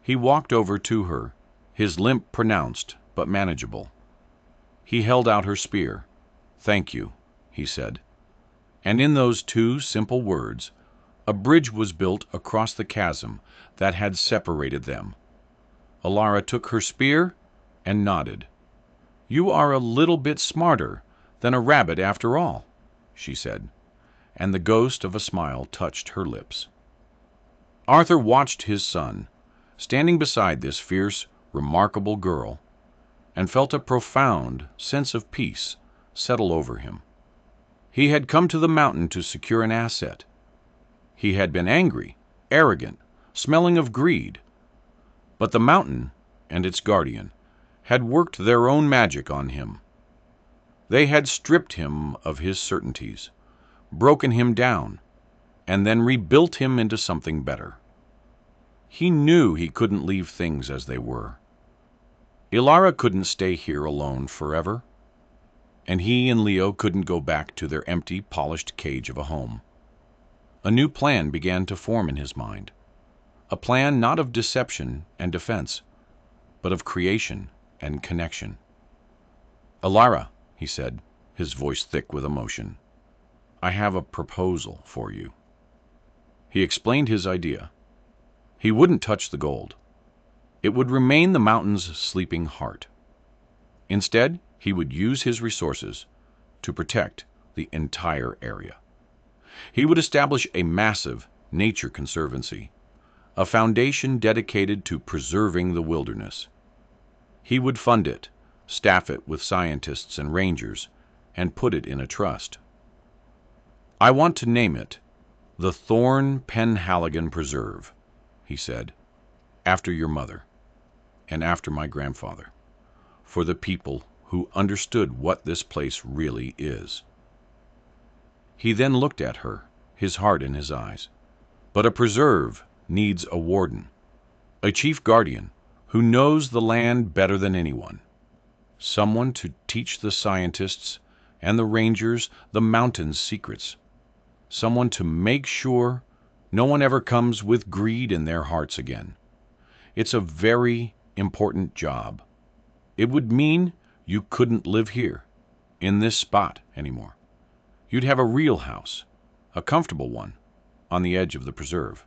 He walked over to her, his limp pronounced but manageable. He held out her spear. "Thank you," he said. And in those two simple words, a bridge was built across the chasm that had separated them. Alara took her spear and nodded. "You are a little bit smarter than a rabbit after all," she said, and the ghost of a smile touched her lips. Arthur watched his son, standing beside this fierce, remarkable girl, and felt a profound sense of peace settle over him. He had come to the mountain to secure an asset. He had been angry, arrogant, smelling of greed. But the mountain and its guardian had worked their own magic on him. They had stripped him of his certainties, broken him down, and then rebuilt him into something better. He knew he couldn't leave things as they were. Ilara couldn't stay here alone forever, and he and Leo couldn't go back to their empty, polished cage of a home. A new plan began to form in his mind, a plan not of deception and defense, but of creation and connection. "Alara," he said, his voice thick with emotion, "I have a proposal for you." He explained his idea. He wouldn't touch the gold. It would remain the mountain's sleeping heart. Instead, he would use his resources to protect the entire area. He would establish a massive nature conservancy, a foundation dedicated to preserving the wilderness. He would fund it, staff it with scientists and rangers, and put it in a trust. "I want to name it the Thorn Penhaligon Preserve," he said, "after your mother, and after my grandfather, for the people who understood what this place really is." He then looked at her, his heart in his eyes. But a preserve needs a warden, a chief guardian who knows the land better than anyone, someone to teach the scientists and the rangers the mountain's secrets, someone to make sure no one ever comes with greed in their hearts again. It's a very important job. It would mean you couldn't live here, in this spot, anymore. You'd have a real house, a comfortable one, on the edge of the preserve.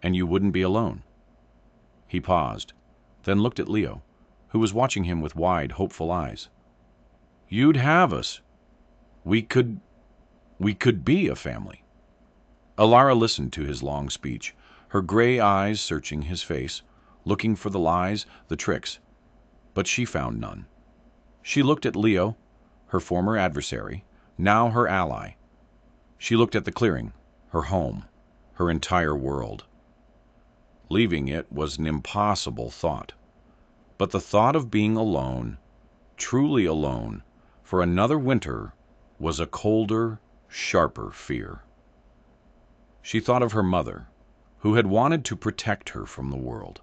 And you wouldn't be alone. He paused, then looked at Leo, who was watching him with wide, hopeful eyes. "You'd have us. We could be a family." Alara listened to his long speech, her gray eyes searching his face, looking for the lies, the tricks, but she found none. She looked at Leo, her former adversary, now her ally. She looked at the clearing, her home, her entire world. Leaving it was an impossible thought, but the thought of being alone, truly alone, for another winter was a colder, sharper fear. She thought of her mother, who had wanted to protect her from the world.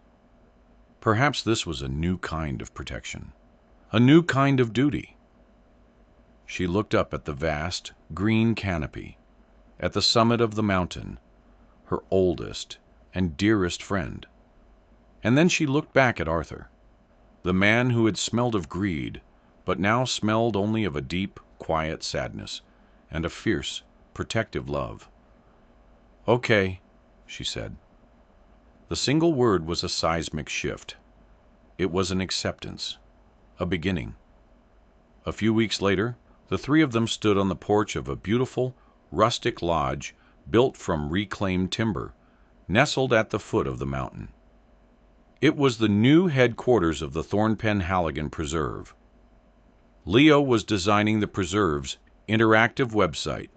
Perhaps this was a new kind of protection, a new kind of duty. She looked up at the vast, green canopy, at the summit of the mountain, her oldest and dearest friend. And then she looked back at Arthur, the man who had smelled of greed, but now smelled only of a deep, quiet sadness and a fierce, protective love. "Okay," she said. The single word was a seismic shift. It was an acceptance, a beginning. A few weeks later, The three of them stood on the porch of a beautiful, rustic lodge built from reclaimed timber, nestled at the foot of the mountain. It was the new headquarters of the Thornpenn-Halligan Preserve. Leo was designing the preserve's interactive website,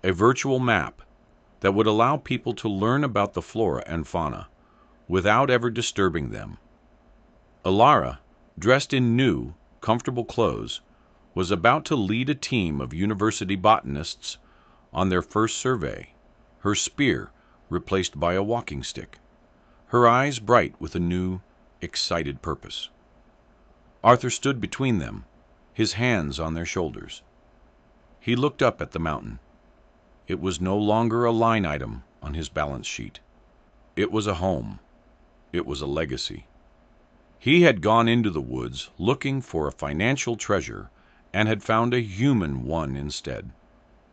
a virtual map that would allow people to learn about the flora and fauna without ever disturbing them. Alara, dressed in new, comfortable clothes, was about to lead a team of university botanists on their first survey, her spear replaced by a walking stick, her eyes bright with a new, excited purpose. Arthur stood between them, his hands on their shoulders. He looked up at the mountain. It was no longer a line item on his balance sheet. It was a home. It was a legacy. He had gone into the woods looking for a financial treasure and had found a human one instead.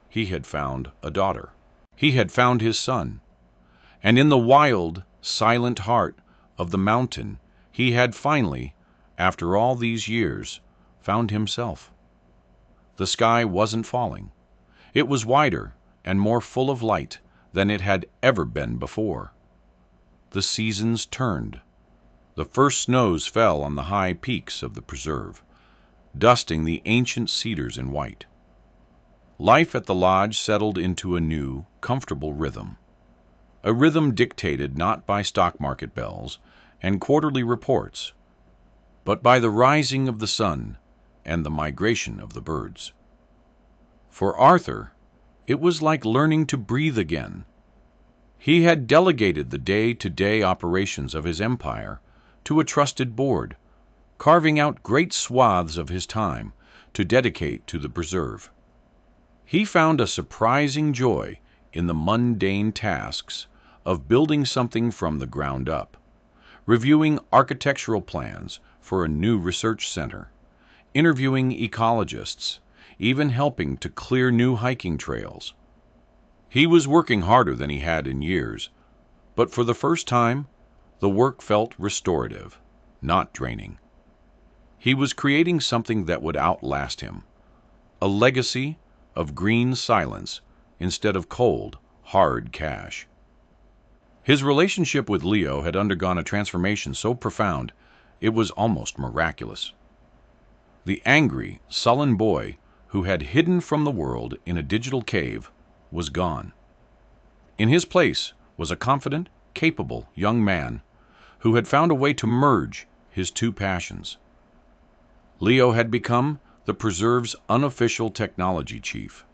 He had found a daughter. He had found his son. And in the wild, silent heart of the mountain, he had finally, after all these years, found himself. The sky wasn't falling. It was wider and more full of light than it had ever been before. The seasons turned. The first snows fell on the high peaks of the preserve, dusting the ancient cedars in white. Life at the lodge settled into a new, comfortable rhythm. A rhythm dictated not by stock market bells and quarterly reports, but by the rising of the sun and the migration of the birds. For Arthur, it was like learning to breathe again. He had delegated the day-to-day operations of his empire to a trusted board, carving out great swaths of his time to dedicate to the preserve. He found a surprising joy in the mundane tasks of building something from the ground up, reviewing architectural plans for a new research center, interviewing ecologists, even helping to clear new hiking trails. He was working harder than he had in years, but for the first time, the work felt restorative, not draining. He was creating something that would outlast him, a legacy of green silence instead of cold, hard cash. His relationship with Leo had undergone a transformation so profound it was almost miraculous. The angry, sullen boy who had hidden from the world in a digital cave was gone. In his place was a confident, capable young man who had found a way to merge his two passions. Leo had become the preserve's unofficial technology chief.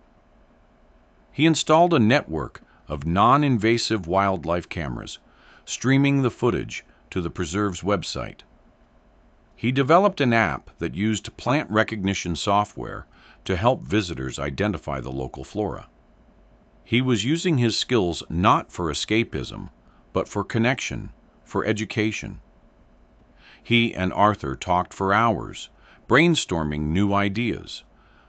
He installed a network of non-invasive wildlife cameras, streaming the footage to the preserve's website. He developed an app that used plant recognition software to help visitors identify the local flora. He was using his skills not for escapism, but for connection, for education. He and Arthur talked for hours, brainstorming new ideas,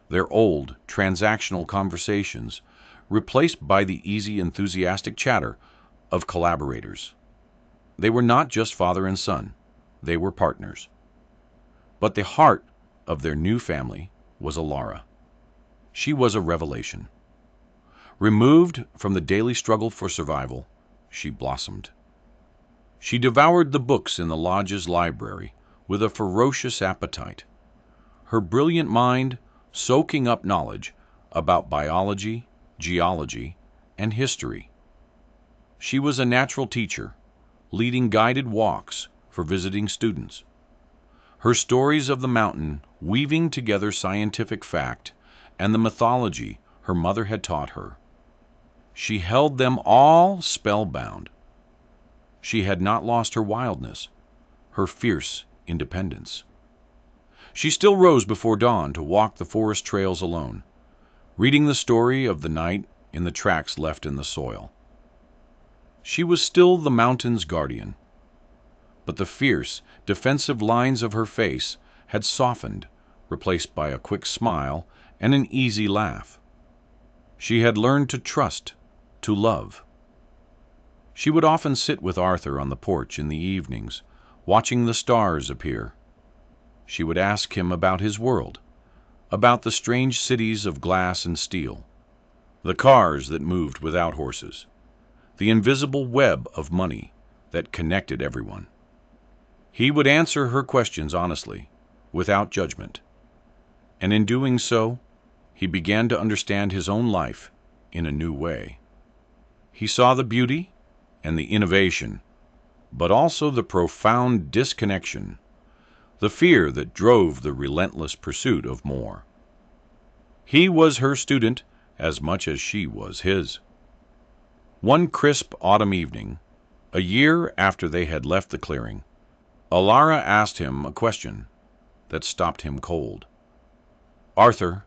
their old, transactional conversations replaced by the easy, enthusiastic chatter of collaborators. They were not just father and son, they were partners. But the heart of their new family was Alara. She was a revelation. Removed from the daily struggle for survival, she blossomed. She devoured the books in the lodge's library with a ferocious appetite, her brilliant mind soaking up knowledge about biology, geology, and history. She was a natural teacher, leading guided walks for visiting students. Her stories of the mountain weaving together scientific fact and the mythology her mother had taught her. She held them all spellbound. She had not lost her wildness, her fierce independence. She still rose before dawn to walk the forest trails alone, reading the story of the night in the tracks left in the soil. She was still the mountain's guardian, but the fierce, defensive lines of her face had softened, replaced by a quick smile and an easy laugh. She had learned to trust, to love. She would often sit with Arthur on the porch in the evenings, watching the stars appear. She would ask him about his world, about the strange cities of glass and steel, the cars that moved without horses, the invisible web of money that connected everyone. He would answer her questions honestly, without judgment, and in doing so, he began to understand his own life in a new way. He saw the beauty and the innovation, but also the profound disconnection, the fear that drove the relentless pursuit of more. He was her student as much as she was his. One crisp autumn evening, a year after they had left the clearing, Alara asked him a question that stopped him cold. "Arthur,"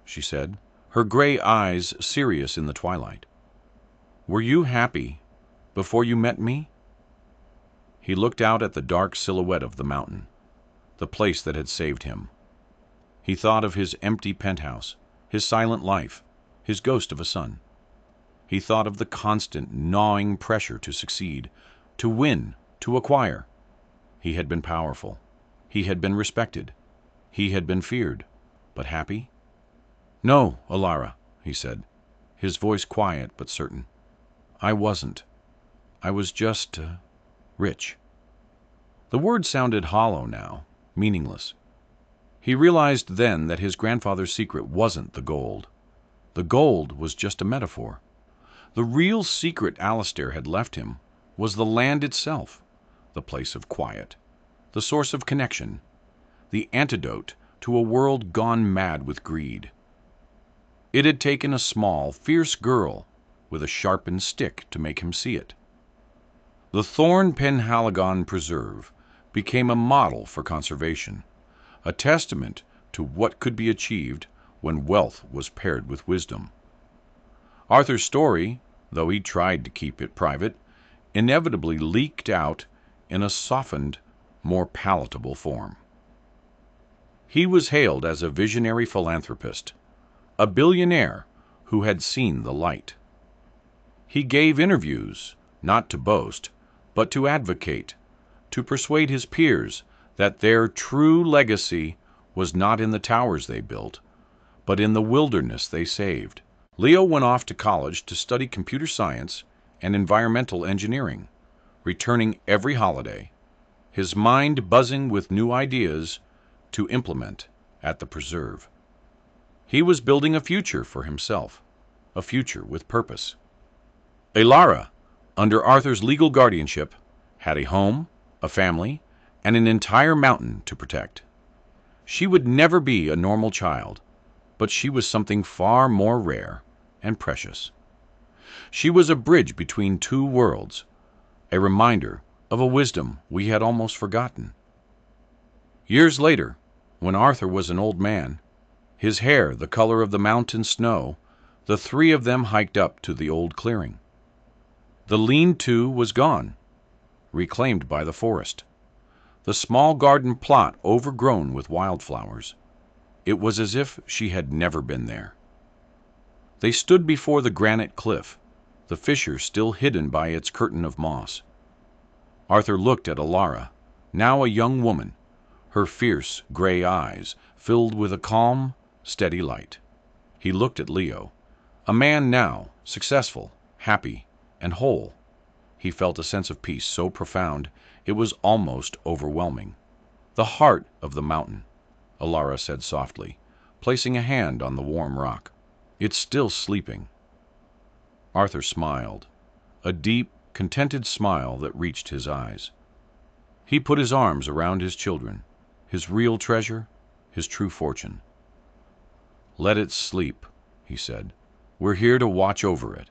she said, her gray eyes serious in the twilight, "were you happy before you met me?" He looked out at the dark silhouette of the mountain, the place that had saved him. He thought of his empty penthouse, his silent life, his ghost of a son. He thought of the constant, gnawing pressure to succeed, to win, to acquire. He had been powerful. He had been respected. He had been feared. But happy? "No, Alara," he said, his voice quiet but certain. "I wasn't. I was just rich." The word sounded hollow now, meaningless. He realized then that his grandfather's secret wasn't the gold. The gold was just a metaphor. The real secret Alistair had left him was the land itself, the place of quiet, the source of connection, the antidote to a world gone mad with greed. It had taken a small, fierce girl with a sharpened stick to make him see it. The Thorn Penhaligon Preserve became a model for conservation, a testament to what could be achieved when wealth was paired with wisdom. Arthur's story, though he tried to keep it private, inevitably leaked out in a softened, more palatable form. He was hailed as a visionary philanthropist, a billionaire who had seen the light. He gave interviews, not to boast, but to advocate, to persuade his peers that their true legacy was not in the towers they built, but in the wilderness they saved. Leo went off to college to study computer science and environmental engineering, returning every holiday, his mind buzzing with new ideas to implement at the preserve. He was building a future for himself, a future with purpose. Alara, under Arthur's legal guardianship, had a home, a family, and an entire mountain to protect. She would never be a normal child, but she was something far more rare and precious. She was a bridge between two worlds, a reminder of a wisdom we had almost forgotten. Years later, when Arthur was an old man, his hair the color of the mountain snow, the three of them hiked up to the old clearing. The lean-to was gone, reclaimed by the forest. The small garden plot overgrown with wildflowers. It was as if she had never been there. They stood before the granite cliff, the fissure still hidden by its curtain of moss. Arthur looked at Alara, now a young woman, her fierce gray eyes filled with a calm, steady light. He looked at Leo, a man now, successful, happy, and whole. He felt a sense of peace so profound it was almost overwhelming. "The heart of the mountain," Alara said softly, placing a hand on the warm rock. "It's still sleeping." Arthur smiled, a deep, contented smile that reached his eyes. He put his arms around his children, his real treasure, his true fortune. "Let it sleep," he said. "We're here to watch over it."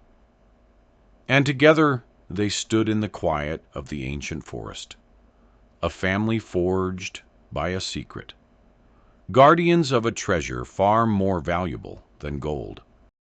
And together they stood in the quiet of the ancient forest, a family forged by a secret, guardians of a treasure far more valuable than gold.